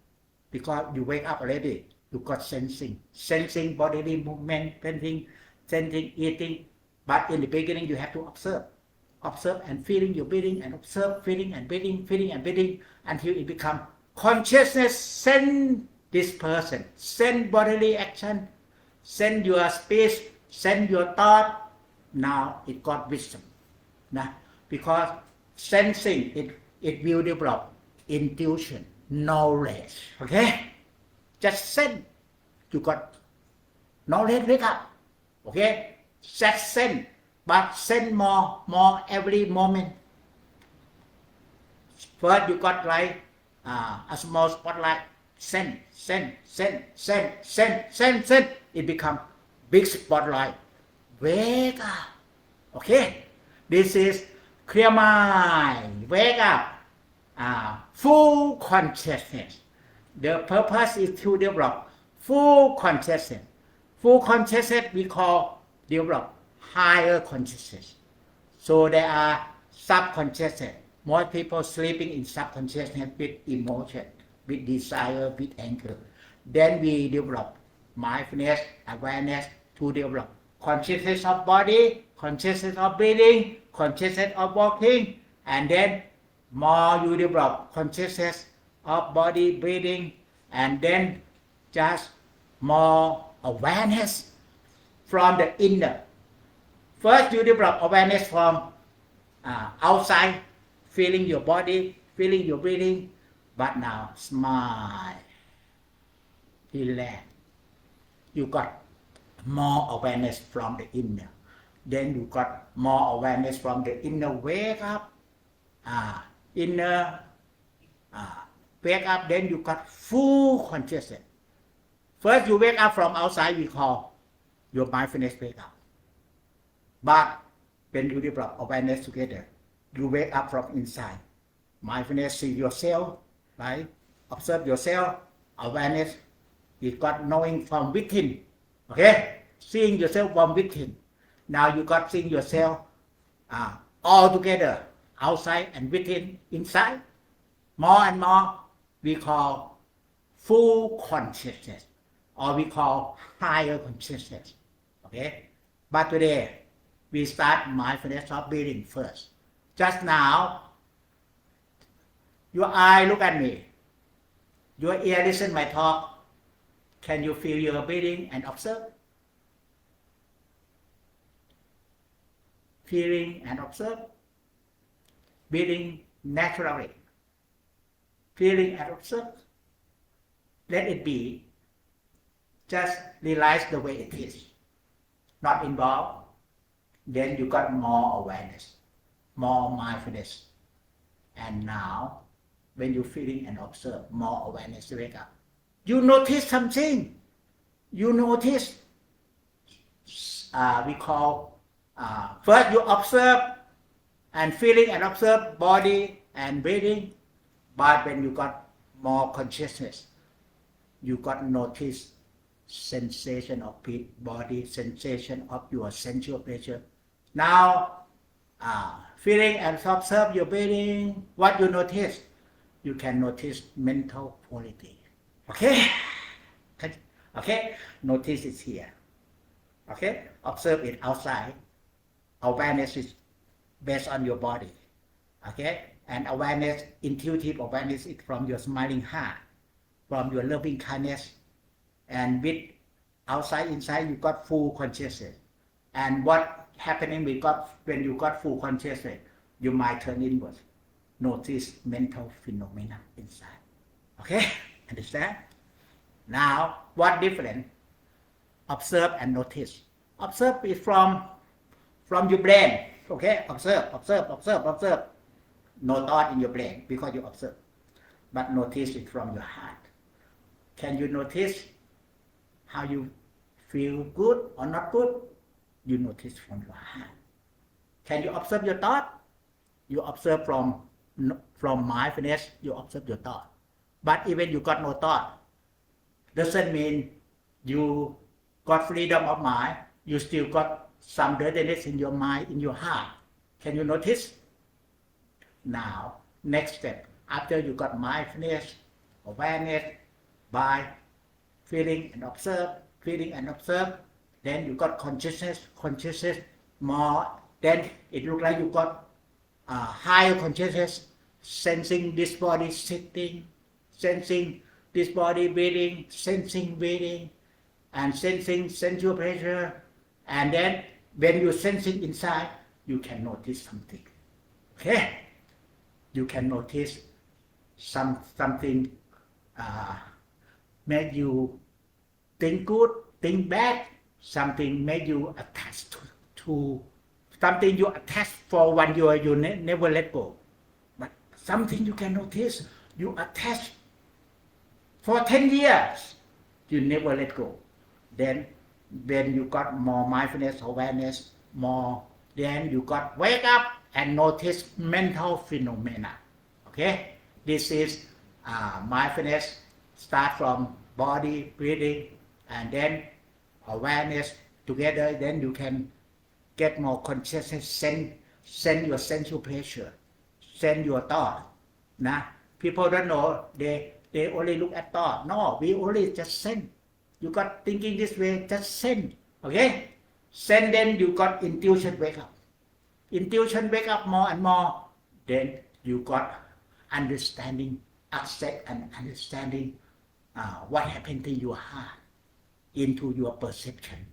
because you wake up already. You got sensing bodily movement, sensing eating. But in the beginning, you have to observe and feeling your breathing, and observe feeling and breathing, feeling and breathing, until it become consciousness. Send this person, send bodily action, send your speech, send your thought. Now it got wisdom. Nah? Because sensing, it will develop intuition, knowledge. Okay? Just send. You got knowledge wake up. Okay? Just send. But send more every moment. First you got like a small spotlight. Send. It become big spotlight. Wake up. Okay? This is clear mind. Wake up. Full consciousness. The purpose is to develop full consciousness. Full consciousness we call develop higher consciousness. So there are subconsciousness. Most people sleeping in subconsciousness with emotion, with desire, with anger. Then we develop mindfulness, awareness to develop consciousness of body, consciousness of breathing, consciousness of walking, and then more you develop consciousness of body, breathing, and then just more awareness from the inner. First you develop awareness from outside, feeling your body, feeling your breathing, but now smile, relax. You got more awareness from the inner. Then you got more awareness from the inner wake up, inner wake up, then you got full consciousness. First you wake up from outside, we call your mindfulness wake up. But when you develop awareness together, you wake up from inside. Mindfulness, see yourself, right? Observe yourself. Awareness, you got knowing from within. Okay? Seeing yourself from within. Now you got seeing yourself all together, outside and within, inside. More and more, we call full consciousness, or we call higher consciousness. Okay? But today, we start mindfulness of breathing first. Just now, your eye look at me. Your ear listen my talk. Can you feel your breathing and observe? feeling and observe, breathing naturally, feeling and observe. Let it be. Just realize the way it is, not involved. Then you got more awareness, more mindfulness. And now, when you feeling and observe, more awareness wake up. You notice something. You notice, we call, first you observe and feeling and observe body and breathing. But when you got more consciousness, you got notice sensation of body, sensation of your sensual pleasure. Now, feeling and observe your breathing. What you notice? You can notice mental quality. Okay? Okay? Notice it here. Okay? Observe it outside. Awareness is based on your body. Okay? And awareness, intuitive awareness is from your smiling heart, from your loving kindness. And with outside, inside, you got full consciousness. And what happening when you got full consciousness, your mind turn inward. Notice mental phenomena inside. Okay? Understand? Now, what different? Observe and notice. Observe is from your brain. Okay? Observe. No thought in your brain because you observe. But notice it from your heart. Can you notice how you feel good or not good? You notice from your heart. Can you observe your thought? You observe from mindfulness, you observe your thought. But even you got no thought, doesn't mean you got freedom of mind. You still got some dirtiness in your mind, in your heart. Can you notice? Now, next step, after you got mindfulness, awareness, by feeling and observe, then you got consciousness more, then it looks like you got higher consciousness, sensing this body sitting, sensing this body breathing, and sensing sensual pleasure. And then when you're sensing inside, you can notice something. Okay? You can notice something make you think good, think bad, something make you attached to something you attach for 1 year, you never let go. But something you can notice, you attach for 10 years, you never let go. Then when you got more mindfulness, awareness, more, then you got wake up and notice mental phenomena. Okay? This is mindfulness, start from body, breathing, and then awareness together, then you can get more consciousness, send your sensual pleasure, send your thought. Nah? People don't know, they only look at thought. No, we only just send. You got thinking this way, just send. Okay? Send, then you got intuition wake up. Intuition wake up more and more. Then you got understanding, accept and understanding what happened to your heart, into your perception,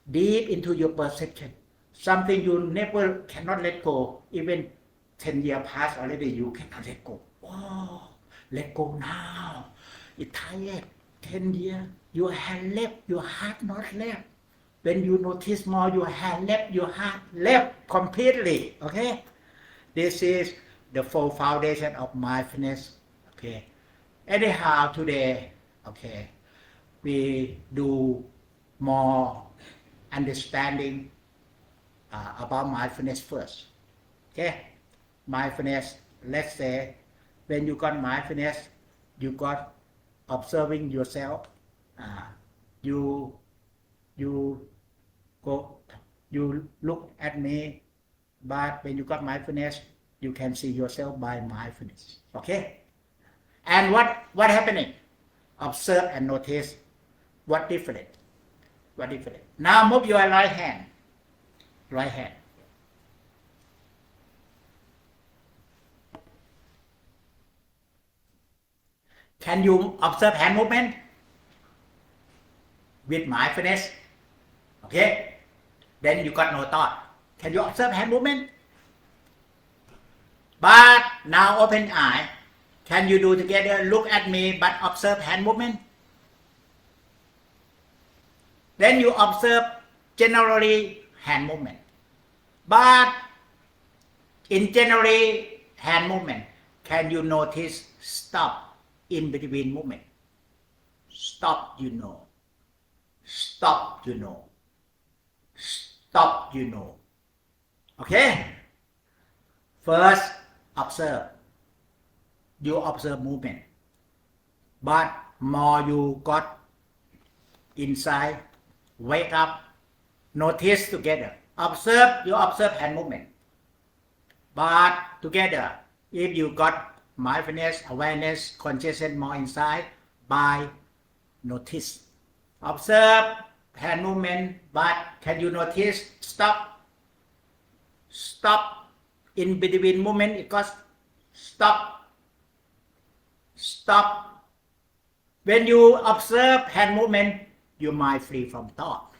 deep into your perception. Something you never cannot let go. Even 10 years past already, you cannot let go. Oh, let go now. It's tired. 10 years, your hand left, your heart not left. When you notice more, your hand left, your heart left completely. Okay? This is the full foundation of mindfulness. Okay? Anyhow, today, okay, we do more understanding about mindfulness first. Okay? Mindfulness, let's say, when you got mindfulness, you got observing yourself. You look at me, but when you got mindfulness, you can see yourself by mindfulness. Okay? And what happening? Observe and notice what different. What different. Now move your right hand. Right hand. Can you observe hand movement with mindfulness? Okay? Then you got no thought. Can you observe hand movement? But now open eye. Can you do together? Look at me, but observe hand movement. Then you observe generally hand movement. But in generally hand movement, can you notice stop in between movement? Stop, you know. Stop, you know. Stop, you know. Okay? First, observe. You observe movement. But more you got inside, wake up, notice together. Observe, you observe hand movement. But together, if you got mindfulness, awareness, consciousness more inside, by notice. Observe hand movement, but can you notice? Stop. Stop in between movement, it goes stop. Stop. When you observe hand movement, your mind free from thought.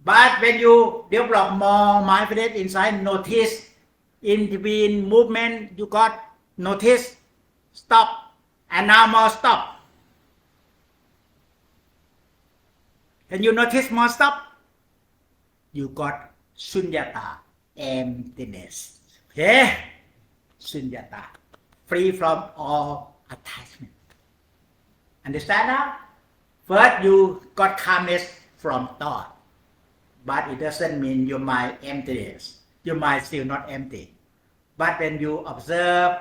But when you develop more mindfulness inside, notice in between movement, you got notice, stop, and now more stop. Can you notice more stop? You got sunyata, emptiness. Okay? Sunyata, free from all attachment. Understand now? First, you got calmness from thought. But it doesn't mean your mind emptiness. Your mind still not empty. But when you observe,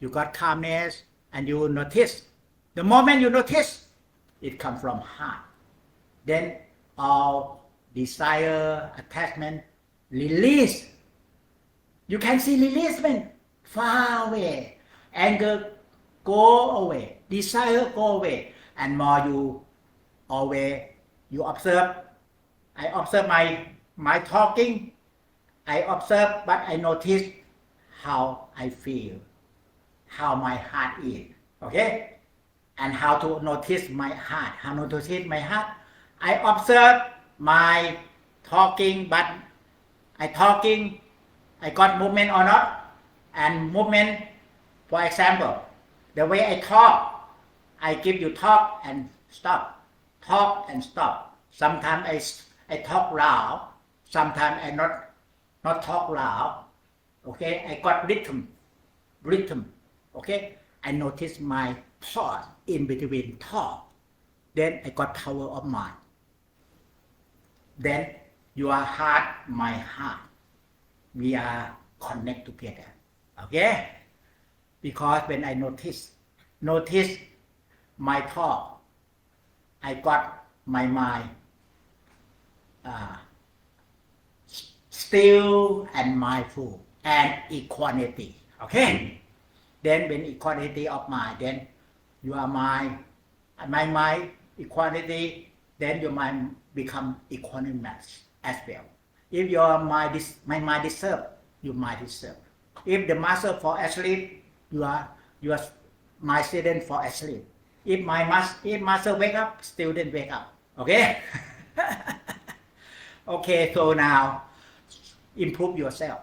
you got calmness and you notice. The moment you notice, it comes from heart. Then all desire, attachment, release. You can see releasement far away. Anger go away. Desire go away. And more you always, you observe. I observe my talking. I observe, but I notice how I feel, how my heart is. Okay? And how to notice my heart. How to notice my heart? I observe my talking, but I got movement or not? And movement, for example, the way I talk, I give you talk and stop. Talk and stop. Sometimes I talk loud. Sometimes I not talk loud. Okay, I got rhythm. Okay, I notice my pause in between talk. Then I got power of mind. Then your heart, my heart, we are connect together. Okay? Because when I notice my talk, I got my mind still and mindful and equanimity. Okay? Then when equanimity of mind, then your mind, my mind, equanimity, then your mind become equanimous as well. If your mind my mind disturbed, your mind disturbed. If the muscle fall asleep, your mind student fall asleep. If muscle wake up, student wake up. Okay? Okay, so now improve yourself.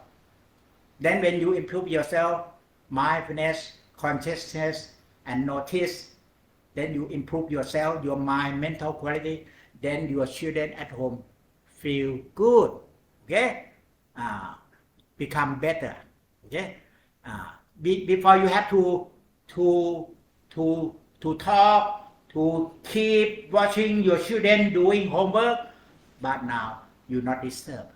Then when you improve yourself, mindfulness, consciousness, and notice, then you improve yourself, your mind, mental quality, then your children at home feel good. Okay? Become better. Okay? Before you have to talk, to keep watching your children doing homework, but now you not disturb.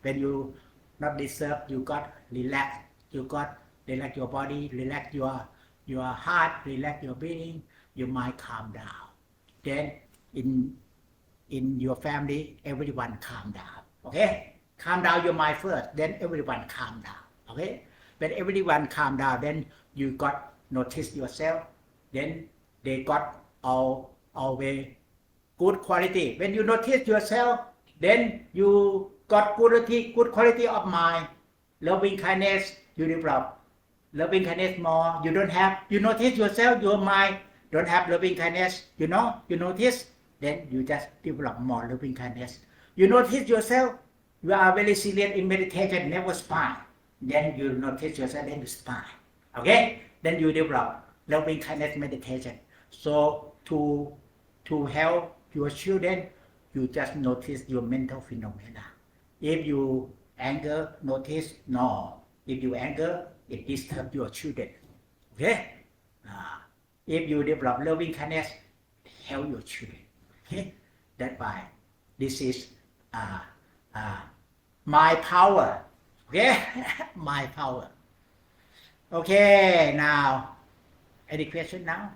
When you not disturb, you got relax. You got relax your body, relax your heart, relax your breathing, your mind calm down. Then in your family, everyone calm down. Okay? Calm down your mind first, then everyone calm down. Okay? When everyone calm down, then you got notice yourself, then they got always good quality. When you notice yourself, then you got good quality of mind, loving kindness, you develop loving kindness more. You don't have, you notice yourself, your mind don't have loving kindness, you notice, then you just develop more loving kindness. You notice yourself, you are very serious in meditation, never smile, then you notice yourself, then you smile. Okay? Then you develop loving kindness meditation. So to help your children, you just notice your mental phenomena. If you anger, notice no. If you anger, it disturbs your children. Okay? If you develop loving kindness, help your children. Okay? That's why this is my power. Okay? My power. Okay, now, any question now?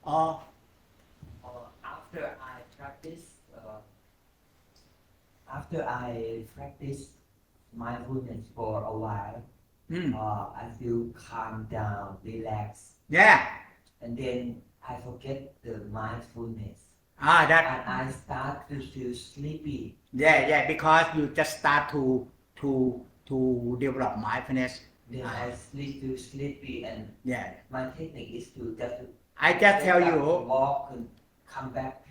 Or after I practice mindfulness for a while, I feel calm down, relaxed, yeah, and then I forget the mindfulness, that and I start to feel sleepy. yeah, because you just start to develop mindfulness. Then I feel sleepy, and Yeah, my technique is to I just tell you, walk and come back.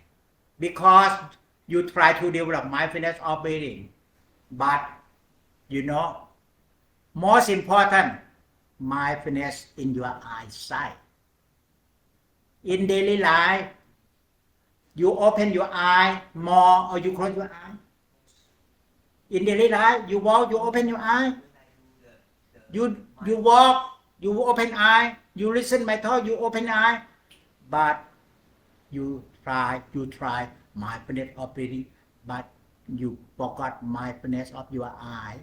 because you try to develop mindfulness of breathing, but you know, most important, mindfulness in your eyesight. In daily life, you open your eye more or you close your eye. In daily life, you walk, you open your eye. You walk, you open eye. You listen my talk, you open eye. But you try mindfulness of breathing, but you forgot mindfulness of your eye.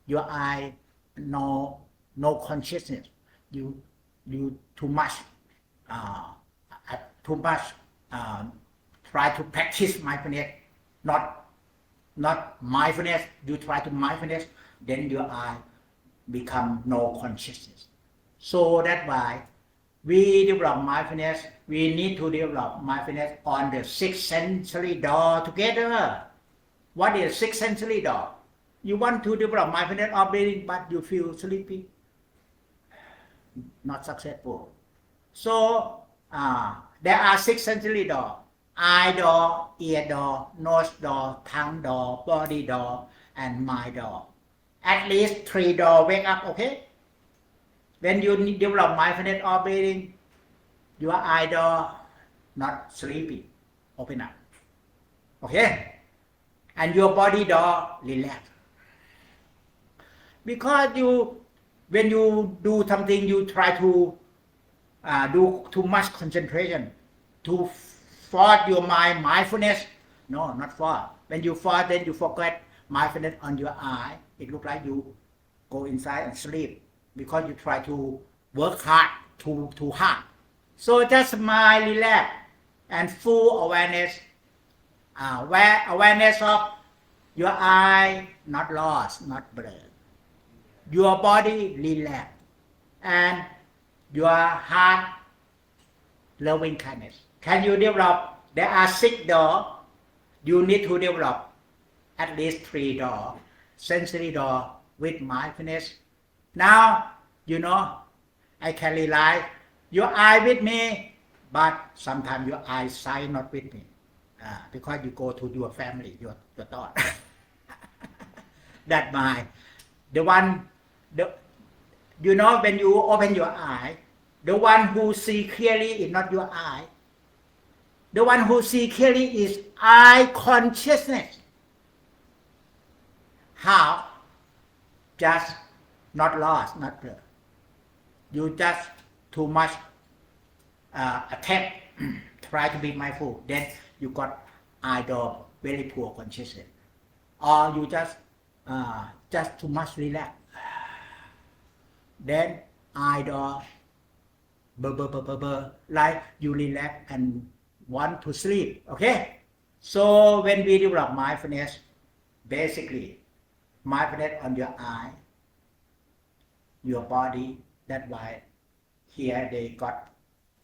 Your eye, no consciousness. You too much try to practice mindfulness, not mindfulness. You try to mindfulness, then your eye become no consciousness. So that's why we develop mindfulness. We need to develop mindfulness on the sixth sensory door together. What is sixth sensory door? You want to develop mindfulness of breathing, but you feel sleepy. Not successful. So there are six sensory door: eye door, ear door, nose door, tongue door, body door, and mind door. At least 3 doors wake up, okay? When you develop mindfulness of breathing, your eye door not sleepy, open up. Okay? And your body door relax. Because when you do something, you try to do too much concentration to force your mind mindfulness. No, not force. When you force, then you forget mindfulness on your eye. It looks like you go inside and sleep because you try to work hard, too hard. So just mind relax and full awareness. Awareness of your eye not lost, not blurred. Your body relaxed and your heart loving kindness. Can you develop? There are 6 doors. You need to develop at least 3 doors. Sensory door with mindfulness. Now, I can realize your eye with me, but sometimes your eyesight not with me. Because you go to your family, your thought. That mind. When you open your eye, the one who see clearly is not your eye. The one who see clearly is eye consciousness. How? Just not lost, not blurred. You just too much attempt, try to be mindful. Then you got eye door, very poor consciousness. Or you just too much relax. Then eye door, like you relax and want to sleep. Okay? So when we develop mindfulness, basically, mindfulness on your eye, your body. That's why here they got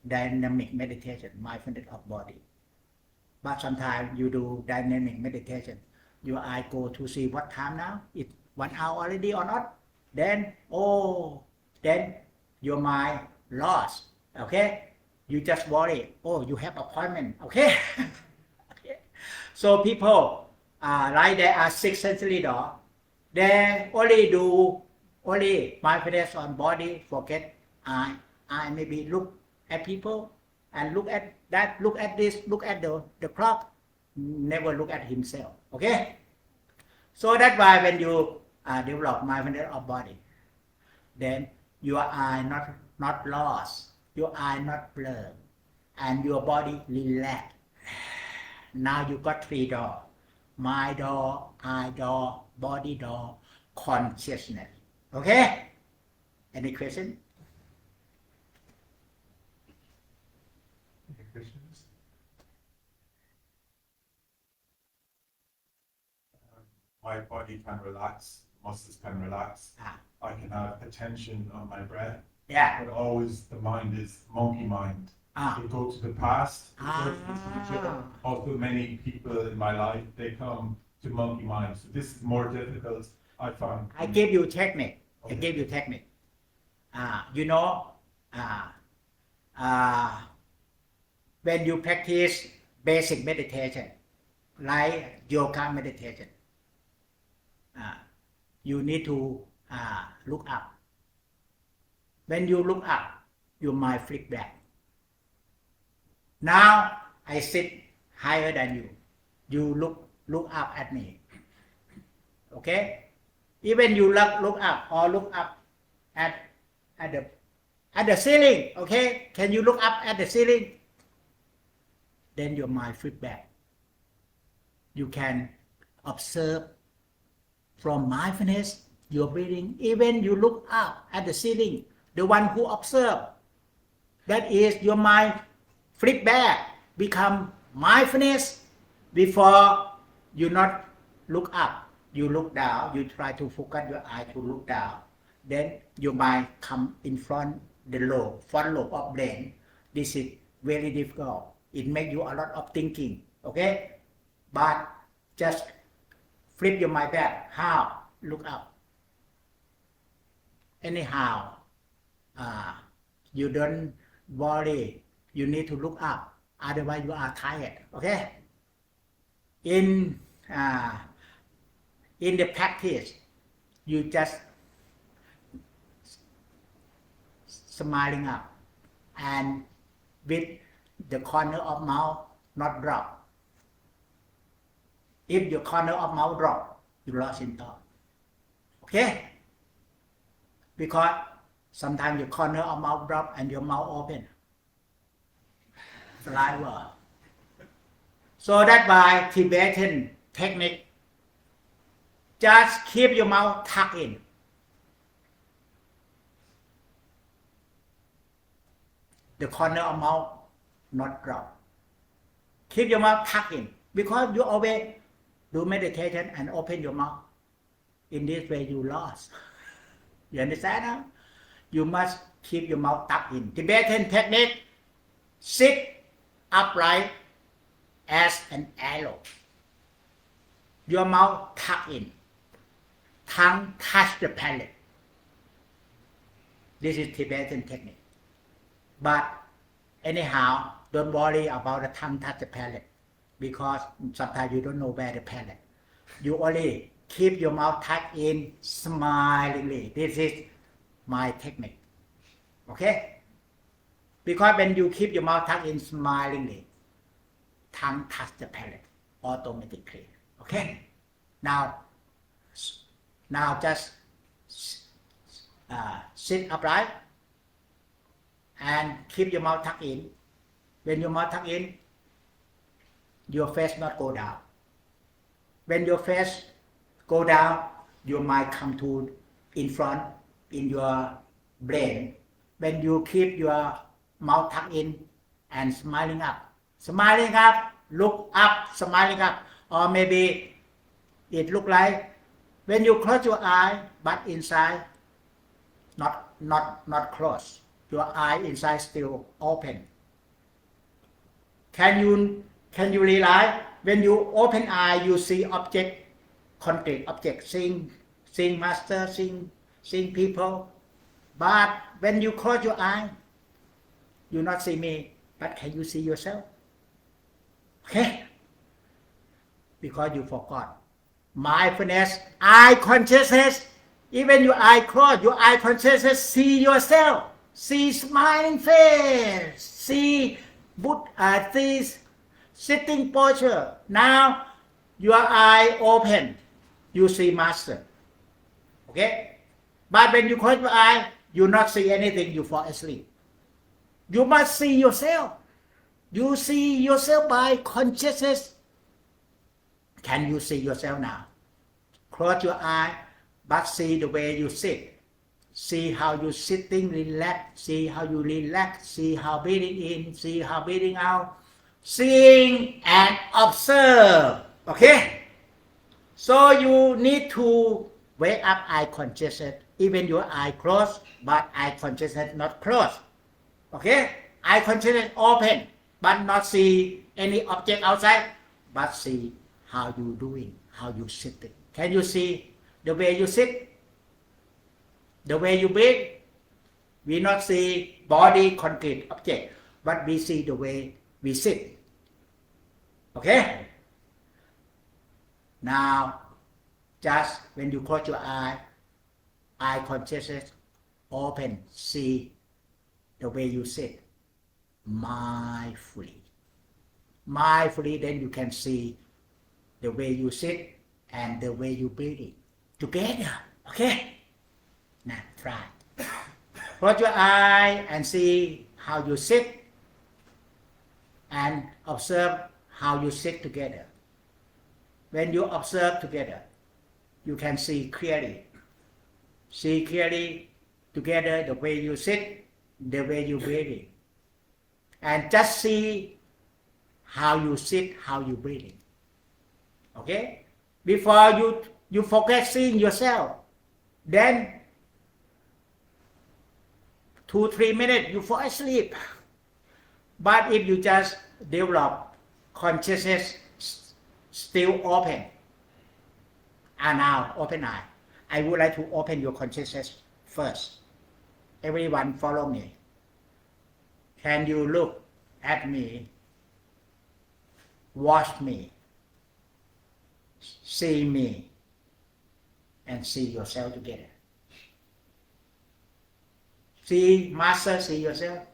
dynamic meditation, mindfulness of body. But sometimes you do dynamic meditation, your eye go to see what time now? It's 1 hour already or not? Then your mind lost. Okay? You just worry. Oh, you have appointment. Okay? Okay. So people like there are 6 sensory door, they only mindfulness on body, forget eye. Eye maybe look at people and look at that, look at this, look at the clock, never look at himself. Okay? So that's why when you develop mindfulness of body, then your eye not lost, your eye not blurred, and your body relaxed. Now you got 3 door: mind door, eye door, body door, consciousness. Okay? Any question? Any questions? My body can relax, muscles can relax. Ah. I can have attention on my breath, Yeah. but always the mind is monkey mind. Ah. They go to the past. It Ah. goes to the future. Also, many people in my life, they come to monkey mind. So this is more difficult, I find. I gave you technique. I Okay. gave you technique. You know, when you practice basic meditation, like yoga meditation, you need to look up. When you look up, your mind flip back. Now I sit higher than you. You look up at me. Okay? Even you look up or look up at the ceiling. Okay? Can you look up at the ceiling? Then your mind flip back. You can observe from mindfulness your breathing. Even you look up at the ceiling, the one who observe, that is your mind flip back, become mindfulness. Before you not look up, you look down, you try to focus your eye to look down. Then your mind come in front front lobe of brain. This is very difficult. It makes you a lot of thinking. Okay? But just flip your mind back. How? Look up. Anyhow, you don't worry. You need to look up. Otherwise you are tired. Okay? In the practice, you just smiling up and with the corner of mouth not drop. If your corner of mouth drop, you lost in thought. Okay? Because sometimes your corner of mouth drop and your mouth open. Saliva. So that's why Tibetan technique, just keep your mouth tucked in. The corner of mouth not drop. Keep your mouth tucked in. Because you always do meditation and open your mouth. In this way you lost. You understand now? You must keep your mouth tucked in. Tibetan technique, sit upright as an arrow. Your mouth tucked in. Tongue touch the palate. This is Tibetan technique. But anyhow, don't worry about the tongue touch the palate. Because sometimes you don't know where the palate. You only keep your mouth tucked in smilingly. This is my technique. Okay? Because when you keep your mouth tucked in smilingly, tongue touch the palate automatically. Okay? Now just sit upright and keep your mouth tucked in. When your mouth tucked in, your face not go down. When your face go down, your mind come to in front in your brain. When you keep your mouth tucked in and smiling up, look up, smiling up, or maybe it look like when you close your eye, but inside not closed. Your eye inside still open. Can you realize when you open eye, you see object, concrete object, seeing master, seeing people. But when you close your eye, you not see me, but can you see yourself? Okay? because you forgot. Mindfulness, eye consciousness, even your eye closed, your eye consciousness, see yourself, see smiling face, see see sitting posture. Now your eye open, you see master. Okay? But when you close your eye, you not see anything, you fall asleep. You must see yourself. You see yourself by consciousness. Can you see yourself now? Close your eye, but see the way you sit. See how you sitting, relax. See how you relax. See how breathing in. See how breathing out. Seeing and observe. Okay? So you need to wake up eye consciousness. Even your eye closed, but eye consciousness not closed. Okay? Eye consciousness open, but not see any object outside, but see how you doing, how you sitting. Can you see the way you sit? The way you breathe? We not see body concrete object, but we see the way we sit. Okay? Now, just when you close your eye consciousness open, see the way you sit mindfully. Mindfully, then you can see the way you sit and the way you breathing together. Okay? Now try. Close your eye and see how you sit and observe how you sit together. When you observe together, you can see clearly. See clearly together the way you sit, the way you breathing. And just see how you sit, how you breathing. Okay? Before you forget seeing yourself, then 2-3 minutes you fall asleep. But if you just develop consciousness still open, and now open eye. I would like to open your consciousness first. Everyone follow me. Can you look at me, watch me, see me, and see yourself together? See master, see yourself.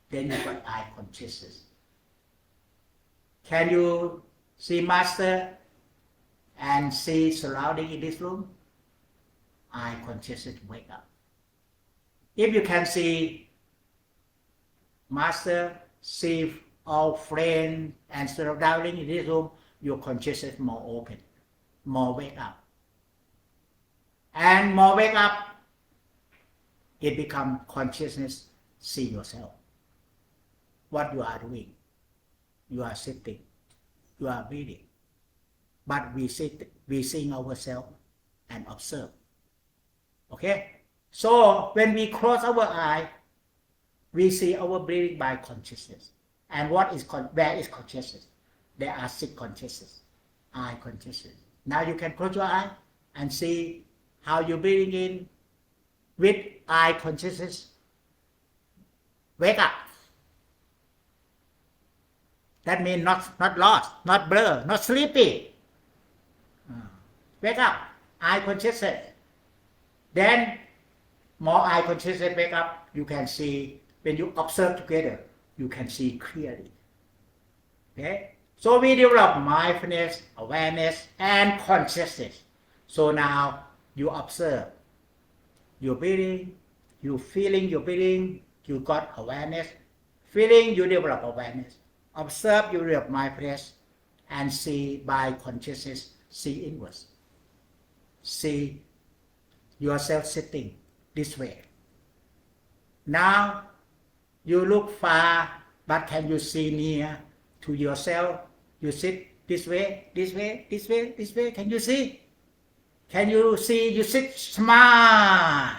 Then you got eye consciousness. Can you see master and see surrounding in this room? Eye consciousness wake up. If you can see master, see all friends and surrounding in this room, your consciousness more open, more wake up. And more wake up, it become consciousness, see yourself. What you are doing. You are sitting, you are breathing. But we seeing ourselves and observe. Okay? So when we close our eye, we see our breathing by consciousness. And where is consciousness? There are 6 consciousness. Eye consciousness. Now you can close your eye and see how you're breathing in with eye consciousness. Wake up. That means not lost, not blur, not sleepy. Wake up, eye consciousness. Then more eye consciousness wake up, you can see, when you observe together, you can see clearly. Okay? So we develop mindfulness, awareness, and consciousness. So now you observe your breathing, you feeling your breathing, you got awareness. Feeling, you develop awareness. Observe, you develop mindfulness, and see by consciousness, see inwards. See yourself sitting this way. Now you look far, but can you see near to yourself? You sit this way, this way, this way, this way. Can you see? Can you see you sit smart?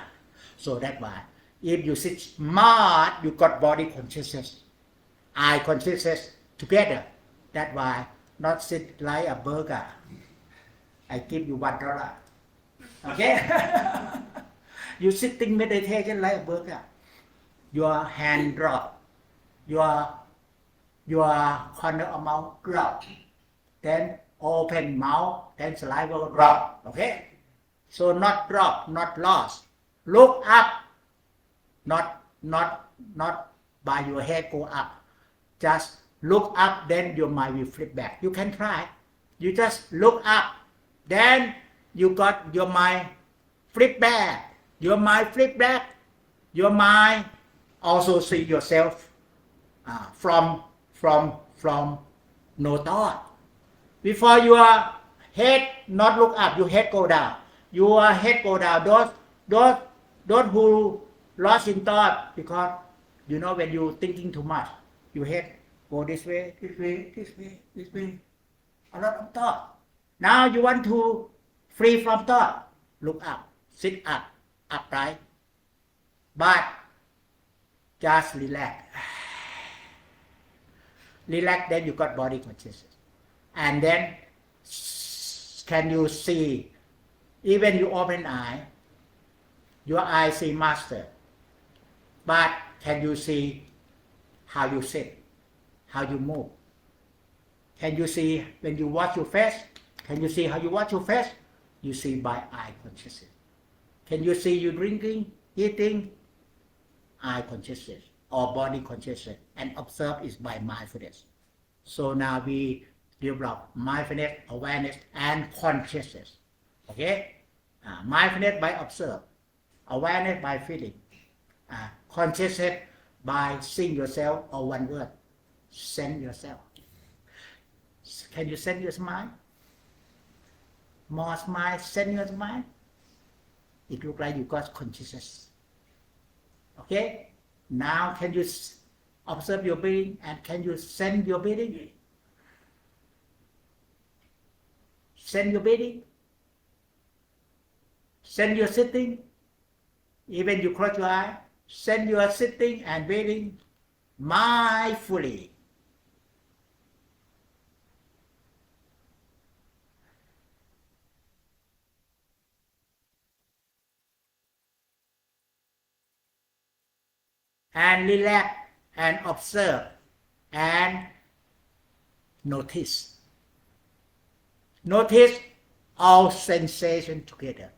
So that's why if you sit smart, you got body consciousness, eye consciousness together. That's why not sit like a burger. I give you $1. Okay? You sitting meditation like a burger. Your hand drop. Your your corner of mouth drop. Then open mouth, then saliva will drop. Okay? So not drop, not lost. Look up, not by your head go up. Just look up, then your mind will flip back. You can try. You just look up, then you got your mind flip back. Your mind flip back. Your mind also see yourself from no thought. Before your head not look up, your head go down. Your head go down. Those who lost in thought, because you know when you thinking too much, your head go this way. A lot of thought. Now you want to free from thought. Look up, sit up, upright. But just relax. Relax, then you got body consciousness. And then can you see, even you open eye, your eye see master. But can you see how you sit, how you move? Can you see when you wash your face? Can you see how you wash your face? You see by eye consciousness. Can you see you drinking, eating? Eye consciousness or body consciousness, and observe is by mindfulness. So now we develop mindfulness, awareness, and consciousness. Okay? Mindfulness by observe, awareness by feeling, consciousness by seeing yourself, or one word, send yourself. Can you send your smile? More smile, send your smile. It looks like you got consciousness. Okay? Now can you observe your breathing, and can you send your breathing? Send your breathing. Send your sitting. Even you close your eye, send your sitting and breathing mindfully. And relax and observe and notice. Notice all sensation together.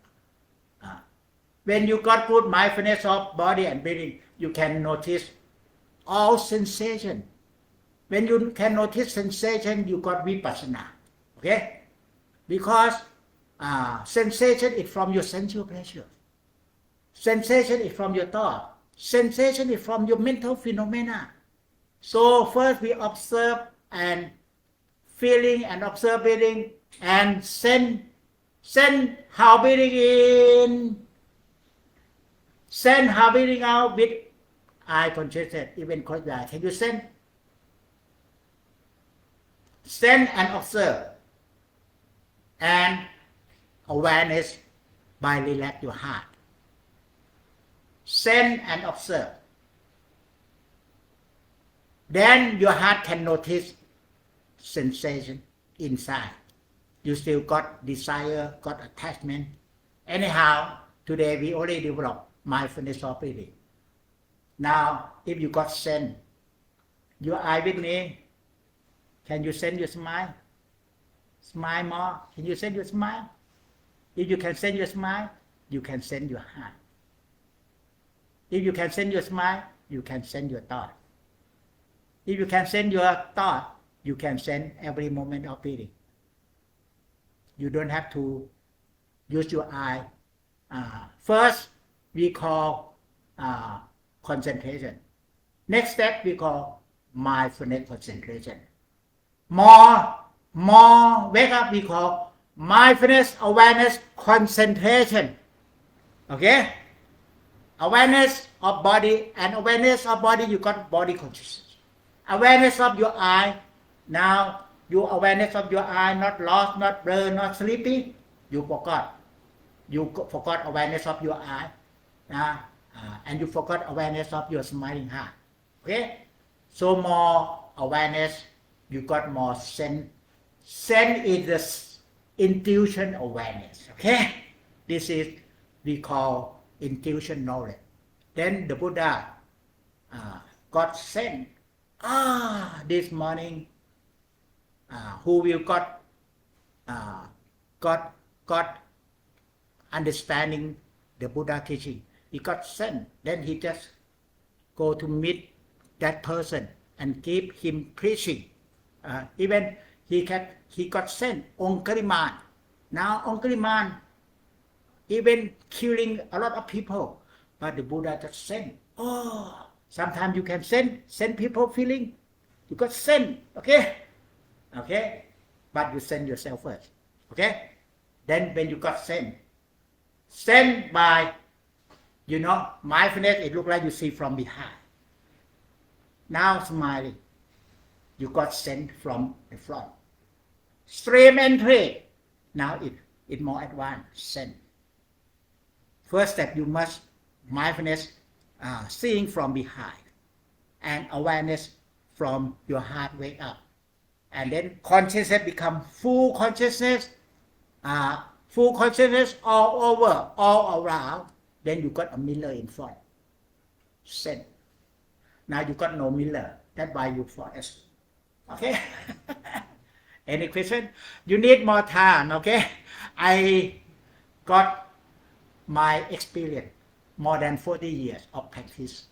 When you got good mindfulness of body and breathing, you can notice all sensation. When you can notice sensation, you got vipassana. Okay? Because sensation is from your sensual pleasure. Sensation is from your thought. Sensation is from your mental phenomena. So first we observe and feeling and observe breathing and send how breathing in, send how breathing out with eye consciousness, even close your eye. Can you send? Send and observe. And awareness by relax your heart. Send and observe. Then your heart can notice sensation inside. You still got desire, got attachment. Anyhow, today we already developed mindfulness of breathing. Now, if you got send, your eye with me, can you send your smile? Smile more. Can you send your smile? If you can send your smile, you can send your heart. If you can send your smile, you can send your thought. If you can send your thought, you can send every moment of breathing. You don't have to use your eye. First, we call concentration. Next step, we call mindfulness concentration. More wake up, we call mindfulness, awareness, concentration. Okay? Awareness of body, and awareness of body, you got body consciousness. Awareness of your eye, now your awareness of your eye, not lost, not blurred, not sleepy, you forgot. You forgot awareness of your eye, and you forgot awareness of your smiling heart. Okay? So more awareness, you got more sense. Sense is the intuition awareness. Okay? This is we call intuition knowledge. Then the Buddha got sense this morning, who will got understanding the Buddha teaching. He got sent. Then he just go to meet that person and give him preaching. Even he got sent Ongkariman. Now Ongkariman even killing a lot of people, but the Buddha just sent. Sometimes you can send people feeling. You got sent, okay, but you send yourself first, okay. Then when you got sent by, mindfulness, it look like you see from behind. Now smiling, you got sent from the front. Stream entry, now it more advanced, sent. First step, you must mindfulness, seeing from behind, and awareness from your heart wake up. And then consciousness become full consciousness all over, all around. Then you got a mirror in front. Sent. Now you got no mirror. That's why you fall asleep. Okay? Any question? You need more time, okay? I got my experience, more than 40 years of practice,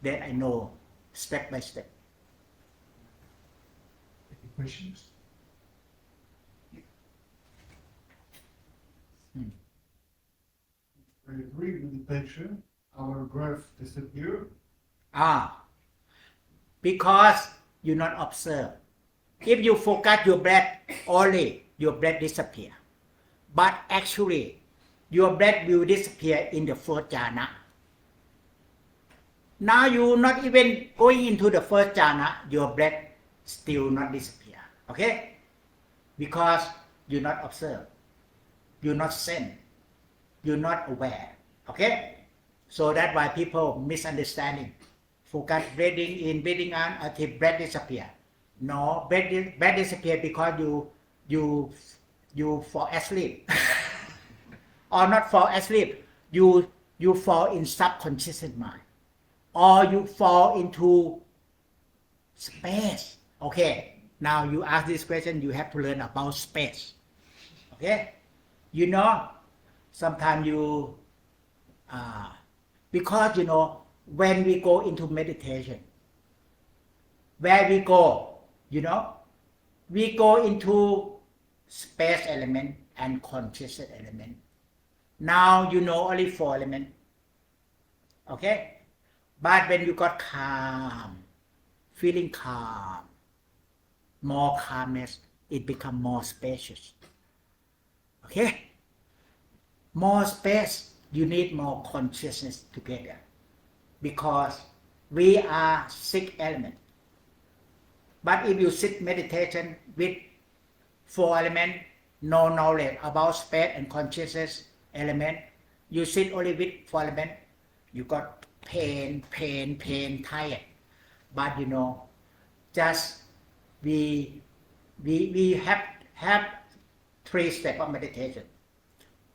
that I know step by step. Any questions? I agree with the tension. Our breath disappear. Because you not observe. If you focus your breath only, your breath disappear. But actually, your breath will disappear in the fourth jhana. Now you not even going into the first jhana, your breath still not disappear. Okay? Because you not observe. You not sense. You're not aware. Okay? So that's why people misunderstanding. Focus breathing in, breathing out until breath disappear. No, breath disappear because you fall asleep. Or not fall asleep. You fall in subconscious mind. Or you fall into space. Okay. Now you ask this question, you have to learn about space. Okay? Sometimes you, because when we go into meditation, where we go, we go into space element and consciousness element. Now only 4 elements. Okay? But when you got calm, feeling calm, more calmness, it becomes more spacious. Okay? More space, you need more consciousness together. Because we are 6 elements. But if you sit meditation with 4 elements, no knowledge about space and consciousness element, you sit only with 4 elements, you got pain, tired. But just we have 3 steps of meditation.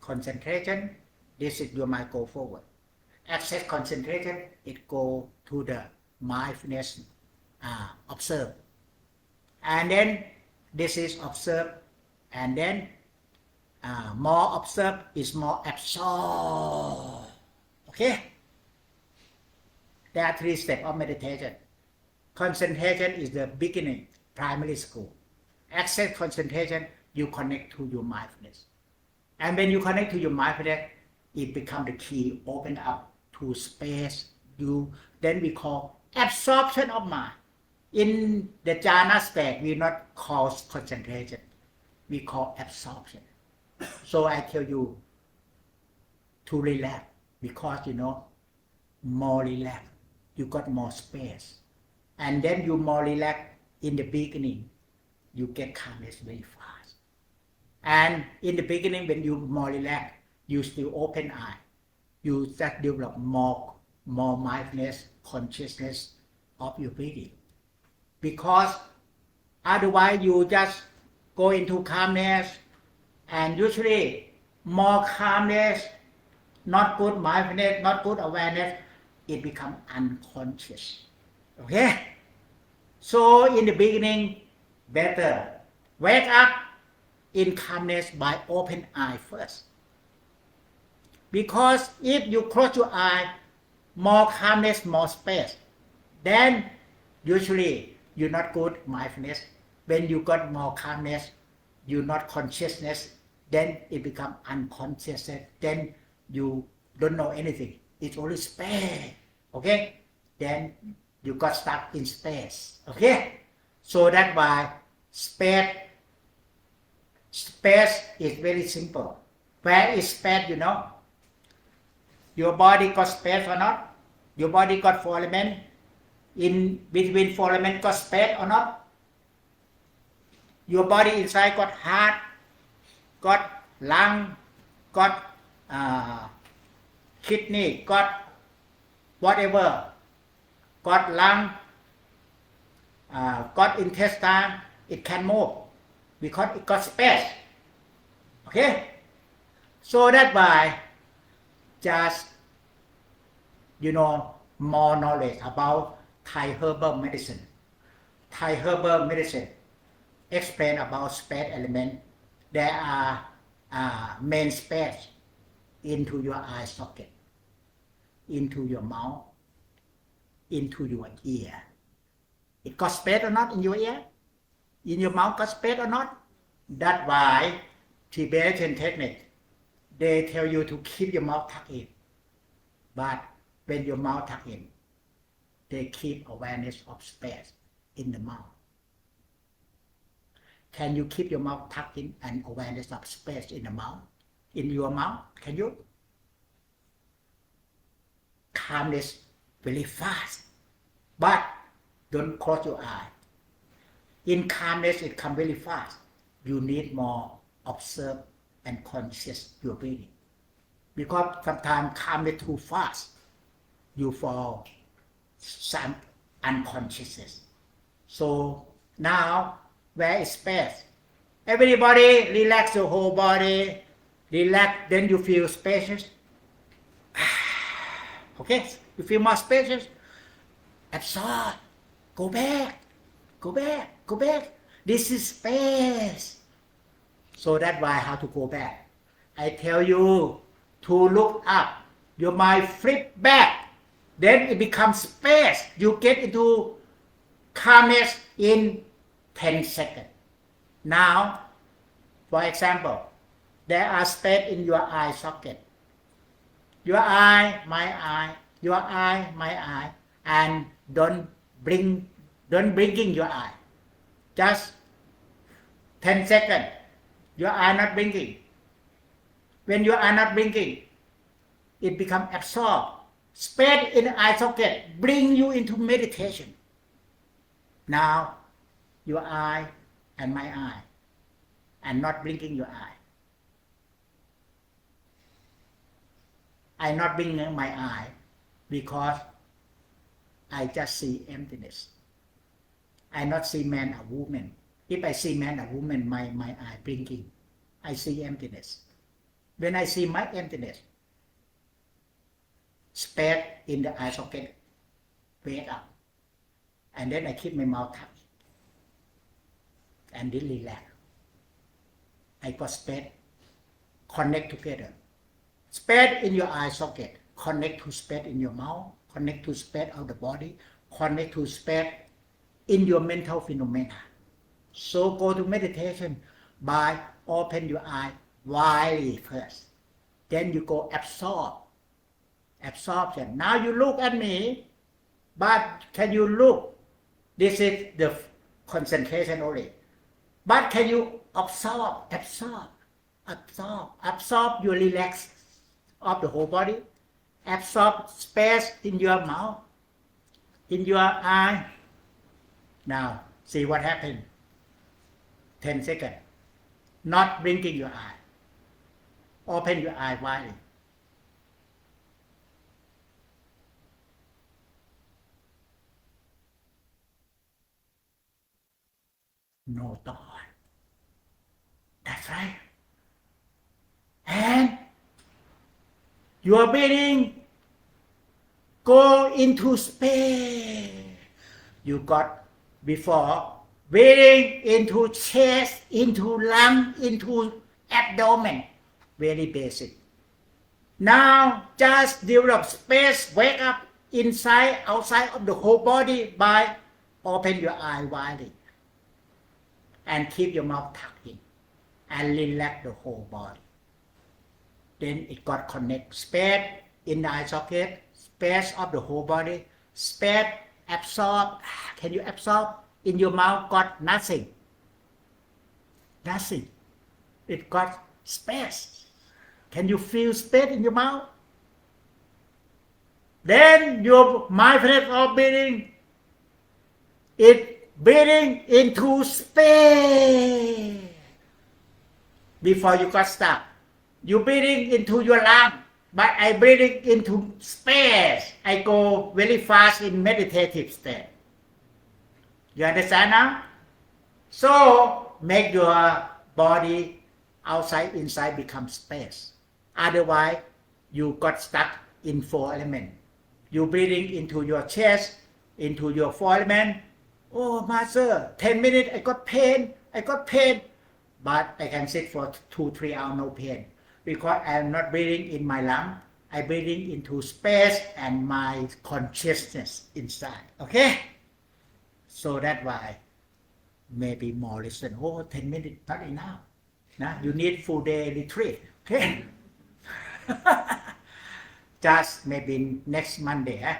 Concentration, this is your mind go forward. Access concentration, it go to the mindfulness, observe. And then this is observe, and then more observe is more absorb. Okay? There are 3 steps of meditation. Concentration is the beginning, primary school. Access concentration, you connect to your mindfulness. And when you connect to your mindfulness, it becomes the key, open up to space. Then we call absorption of mind. In the jhana state, we not call concentration. We call absorption. So I tell you to relax, because more relax, you got more space. And then you more relax in the beginning, you get calmness very fast. And in the beginning, when you more relax, you still open eye. You just develop more mindfulness, consciousness of your breathing. Because otherwise you just go into calmness, and usually more calmness, not good mindfulness, not good awareness, it becomes unconscious. Okay? So in the beginning, better wake up in calmness by open eye first. Because if you close your eye, more calmness, more space, then usually you're not good mindfulness. When you got more calmness, you're not consciousness, then it become unconscious. Then you don't know anything. It's only space. Okay? Then you got stuck in space. Okay? So that's why space is very simple. Where is space, you know? Your body got space or not? Your body got 4 elements. In between 4 elements got space or not? Your body inside got heart, got lung, got kidney, got whatever, got lung, got intestine. It can move because it got space. Okay? So that's why just, more knowledge about Thai herbal medicine. Thai herbal medicine explain about space element. There are main space into your eye socket, into your mouth, into your ear. It got space or not in your ear? In your mouth got space or not? That's why Tibetan technique, they tell you to keep your mouth tucked in. But when your mouth tucked in, they keep awareness of space in the mouth. Can you keep your mouth tucked in and awareness of space in the mouth? In your mouth? Can you? Calmness very fast. But don't close your eye. In calmness, it comes very fast. You need more observe and conscious your breathing. Because sometimes calmness too fast, you fall some unconsciousness. So now, where is space? Everybody relax the whole body, relax, then you feel spacious. Okay, you feel more spacious. Absorb, go back, go back, go back. This is space. So that's why how to go back. I tell you to look up. Your mind flip back. Then it becomes space. You get into calmness in 10 seconds. Now, for example, there are space in your eye socket. Your eye, my eye, your eye, my eye, and don't blinking your eye. Just 10 seconds. Your eye not blinking. When your eye not blinking, it becomes absorbed. Space in the eye socket bring you into meditation. Now, your eye and my eye, and not blinking your eye. I not blinking my eye because I just see emptiness. I not see man or woman. If I see man or woman, my eye blinking. I see emptiness. When I see my emptiness, space in the eye socket wake up. And then I keep my mouth shut. And then relax. I got space, connect together. Space in your eye socket, connect to space in your mouth, connect to space of the body, connect to space in your mental phenomena. So go to meditation by open your eye widely first. Then you go absorption. Now you look at me, but can you look? This is the concentration only. But can you absorb your relax of the whole body? Absorb space in your mouth, in your eye. Now, see what happened. 10 seconds. Not blinking your eye. Open your eye widely. No thought. That's right. And your breathing go into space. You got before breathing into chest, into lung, into abdomen. Very basic. Now just develop space, wake up inside, outside of the whole body by open your eye widely and keep your mouth tucked in and relax the whole body. Then it got connect space in the eye socket, space of the whole body, space absorb. Can you absorb? In your mouth got nothing. Nothing. It got space. Can you feel space in your mouth? Then your mindfulness of breathing, it breathing into space. Before you got stuck, you breathing into your lung, but I breathing into space. I go very fast in meditative state. You understand now? So make your body outside, inside become space. Otherwise, you got stuck in 4 elements. You breathing into your chest, into your 4 elements. Oh, master, 10 minutes, I got pain. But I can sit for 2-3 hours, no pain. Because I am not breathing in my lung. I breathing into space and my consciousness inside. Okay? So that's why maybe more listen. Oh, 10 minutes, not enough. Nah, you need full day retreat. Okay? Just maybe next Monday,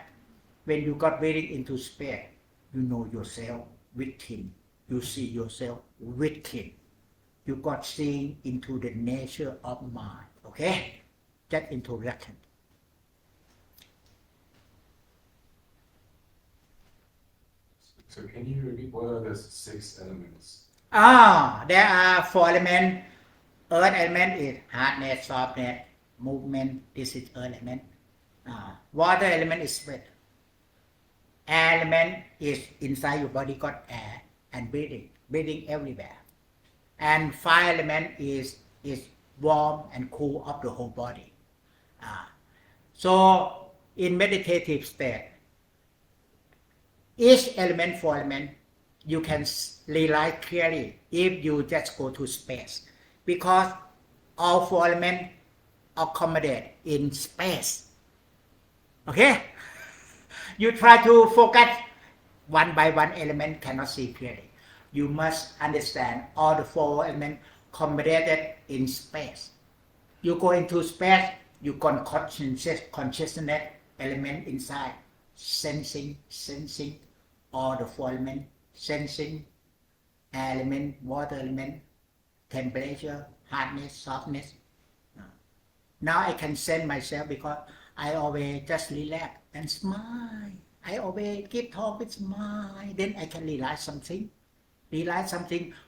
when you got breathing into space, you know yourself with him. You see yourself with him. You got seeing into the nature of mind. Okay? That introduction. So can you repeat what are the 6 elements? There are 4 elements. Earth element is hardness, softness, movement. This is earth element. Water element is sweat. Air element is inside your body got air and breathing everywhere. And fire element is warm and cool of the whole body. So in meditative state, each element, 4 elements, you can realize clearly if you just go to space. Because all 4 elements accommodate in space. Okay? You try to focus one by one element, cannot see clearly. You must understand all the 4 elements accommodated in space. You go into space, you got consciousness element inside, sensing all the 4 elements, sensing air element, water element, temperature, hardness, softness. Now I can sense myself because I always just relax and smile. I always keep talk with smile. Then I can realize something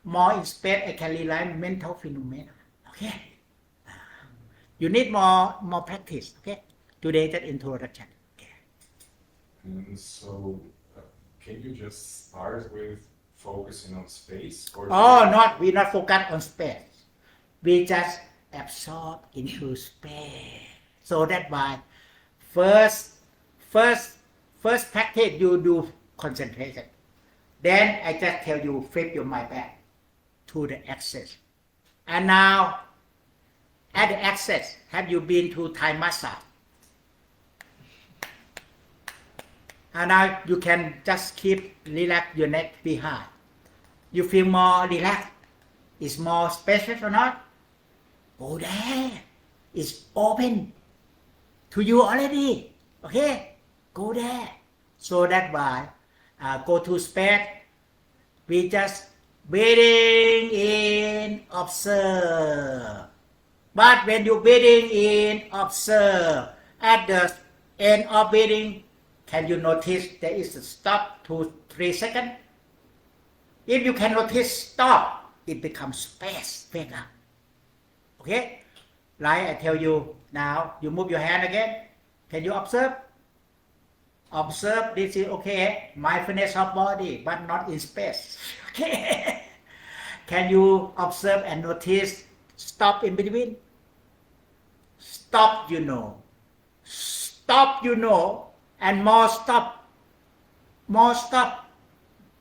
more in space. I can realize mental phenomena. Okay. You need more practice. Okay. Today that introduction. Okay. And so can you just start with focusing on space? Or We not focus on space. We just absorb into space. So that's why first practice you do concentration. Then I just tell you flip your mind back to the axis. And now at the axis, have you been to Thai massage? And now you can just keep relax your neck behind. You feel more relaxed. It's more spacious or not? Go there. It's open to you already. Okay? Go there. So that's why go to space. We just breathing in, observe. But when you breathing in, observe. At the end of breathing, can you notice there is a stop 2-3 seconds? If you can notice stop, it becomes space. Wake up. Okay? Like I tell you now, you move your hand again. Can you observe? Observe, this is okay. Mindfulness of body, but not in space. Okay? Can you observe and notice stop in between? Stop, you know. Stop, you know. And more stop. More stop.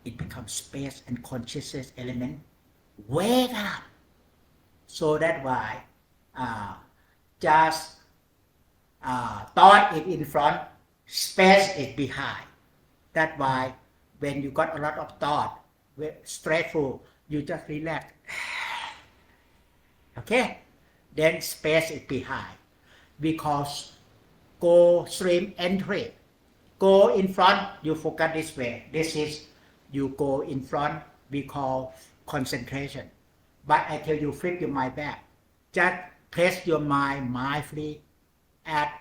it becomes space and consciousness element. Wake up. So that's why just thought is in front, space is behind. That's why when you got a lot of thought, stressful, you just relax. Okay? Then space is behind. Because go stream entry. Go in front, you focus this way. This is, you go in front, we call concentration. But I tell you, flip your mind back. Just place your mind mindfully at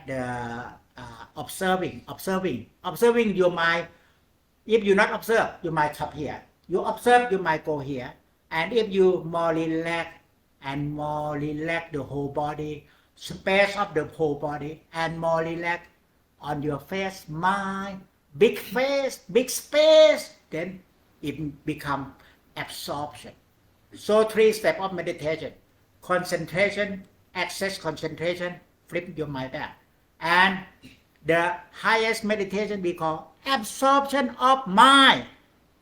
the observing your mind. If you not observe, you might come here. You observe, you might go here. And if you more relax and more relax the whole body, space of the whole body, and more relax on your face, mind, big face, big space, then it become absorption. So 3 steps of meditation: concentration, access concentration, flip your mind back. And the highest meditation we call absorption of mind.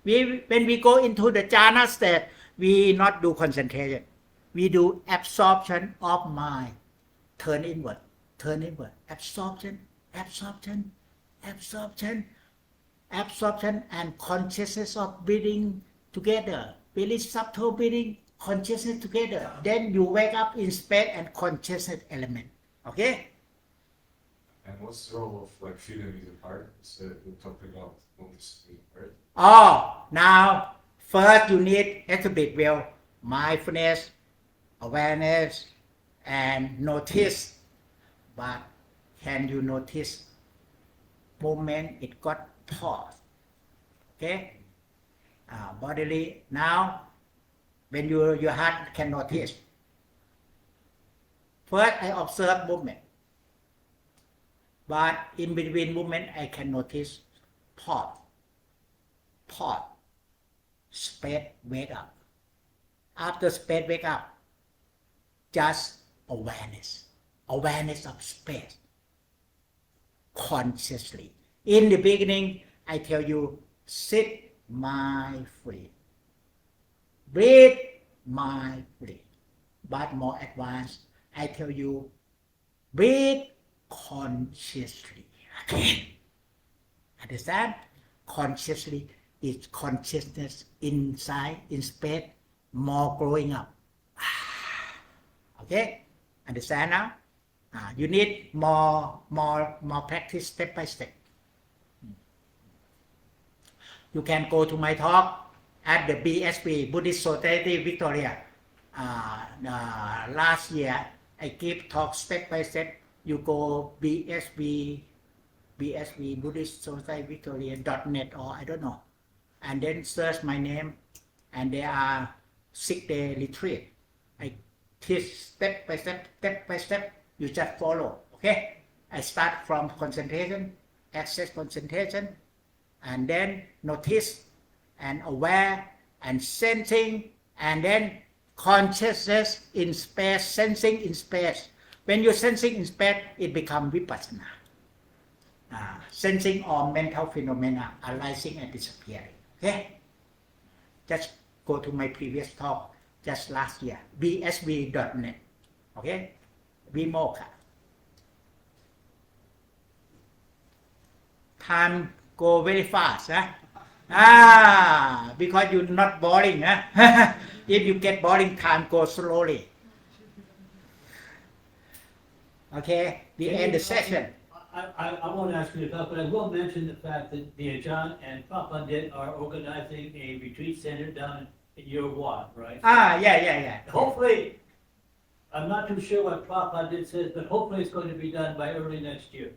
When we go into the jhana state, we not do concentration. We do absorption of mind. Turn inward, absorption, absorption, absorption, absorption, and consciousness of breathing together. Very subtle breathing, consciousness together. Then you wake up in space and consciousness element. Okay? And what's the role of like feeling with your heart? So we're talking about noticing, right? Oh, now first you need establish well mindfulness, awareness, and notice. But can you notice movement? It got pause. Okay? Bodily. Now, when your heart can notice. First, I observe movement. But in between movement, I can notice pause. Pause. Space, wake up. After space, wake up. Just awareness. Awareness of space. Consciously. In the beginning, I tell you, sit mindfully. Breathe mindfully. But more advanced, I tell you, breathe consciously. Again. Understand? Consciously is consciousness inside, in space, more growing up. Okay? Understand now? You need more practice step by step. You can go to my talk at the BSB, Buddhist Society Victoria. Last year, I give talk step by step. You go BSB Buddhist Society Victoria.net or I don't know. And then search my name and there are 6-day retreat. I teach step by step. You just follow, okay? I start from concentration, access concentration, and then notice and aware and sensing, and then consciousness in space, sensing in space. When you're sensing in space, it becomes vipassana. Sensing all mental phenomena arising and disappearing. Okay? Just go to my previous talk just last year, bsb.net. Okay? Vimoka. Time go very fast, huh? Because you're not boring, huh? If you get boring, time goes slowly. Okay, we end the session. I won't ask you to talk, but I will mention the fact that the Ajahn and Papa are organizing a retreat center down in your ward, right? Yeah. Hopefully, I'm not too sure what Papa says, but hopefully it's going to be done by early next year.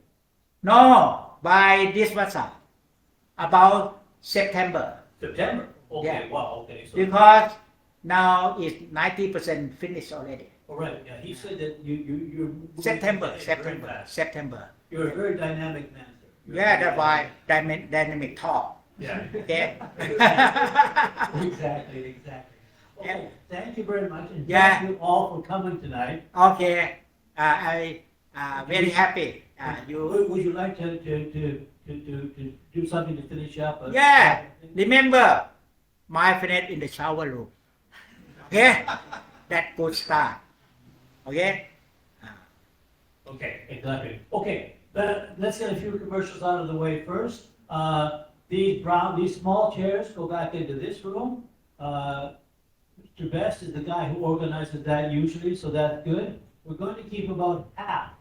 No, by this WhatsApp, about September. September? Okay, Yeah. wow, okay. So, Because now it's 90% finished already. all right, yeah, he said that you're moving September. very fast. You're a very dynamic man, sir. Yeah, that's why dynamic talk. Yeah. Okay. Exactly. Okay, thank you very much, and Yeah. thank you all for coming tonight. Okay. I very happy. You. Would you like to to do something to finish up. Yeah. Remember, mindfulness in the shower room. Okay? That good start. Okay? Okay, exactly. Okay, let's get a few commercials out of the way first. These small chairs go back into this room. Mr. Best is the guy who organizes that usually, so that's good. We're going to keep about half.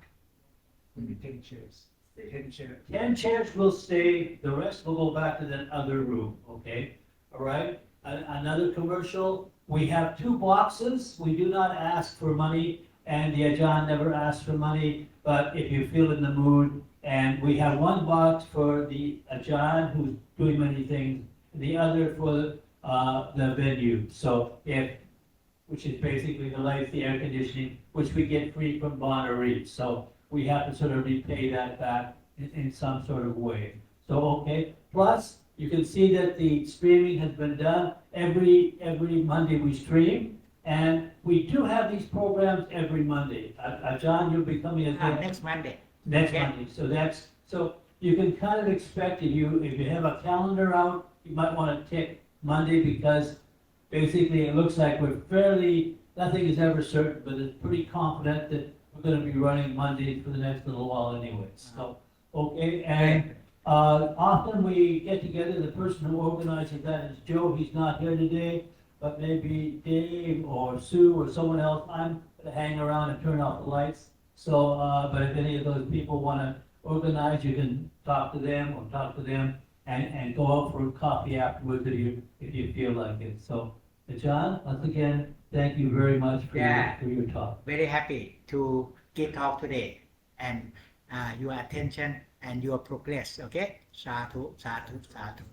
10 chairs. 10 chairs. 10 chairs will stay, the rest will go back to that other room, okay? All right? Another commercial, we have 2 boxes. We do not ask for money, and the Ajahn never asks for money, but if you feel in the mood, and we have 1 box for the Ajahn who's doing many things, the other for the venue. So which is basically the lights, the air conditioning, which we get free from Bonnaroo. So we have to sort of repay that back in some sort of way. So, okay, plus you can see that the streaming has been done. Every Monday we stream, and we do have these programs every Monday. John, you'll be coming again Next Monday. next Okay. Monday. So you can kind of expect if you have a calendar out, you might want to tick Monday, because basically it looks like nothing is ever certain, but it's pretty confident that we're going to be running Mondays for the next little while anyways. So, okay, and often we get together, the person who organizes that is Joe. He's not here today, but maybe Dave or Sue or someone else. I'm going to hang around and turn off the lights. So, but if any of those people want to organize, you can talk to them and go out for a coffee afterwards if you feel like it. So, John, once again, thank you very much for your talk. Very happy to give talk today and your attention and your progress. Okay? Sadhu, sadhu, sadhu.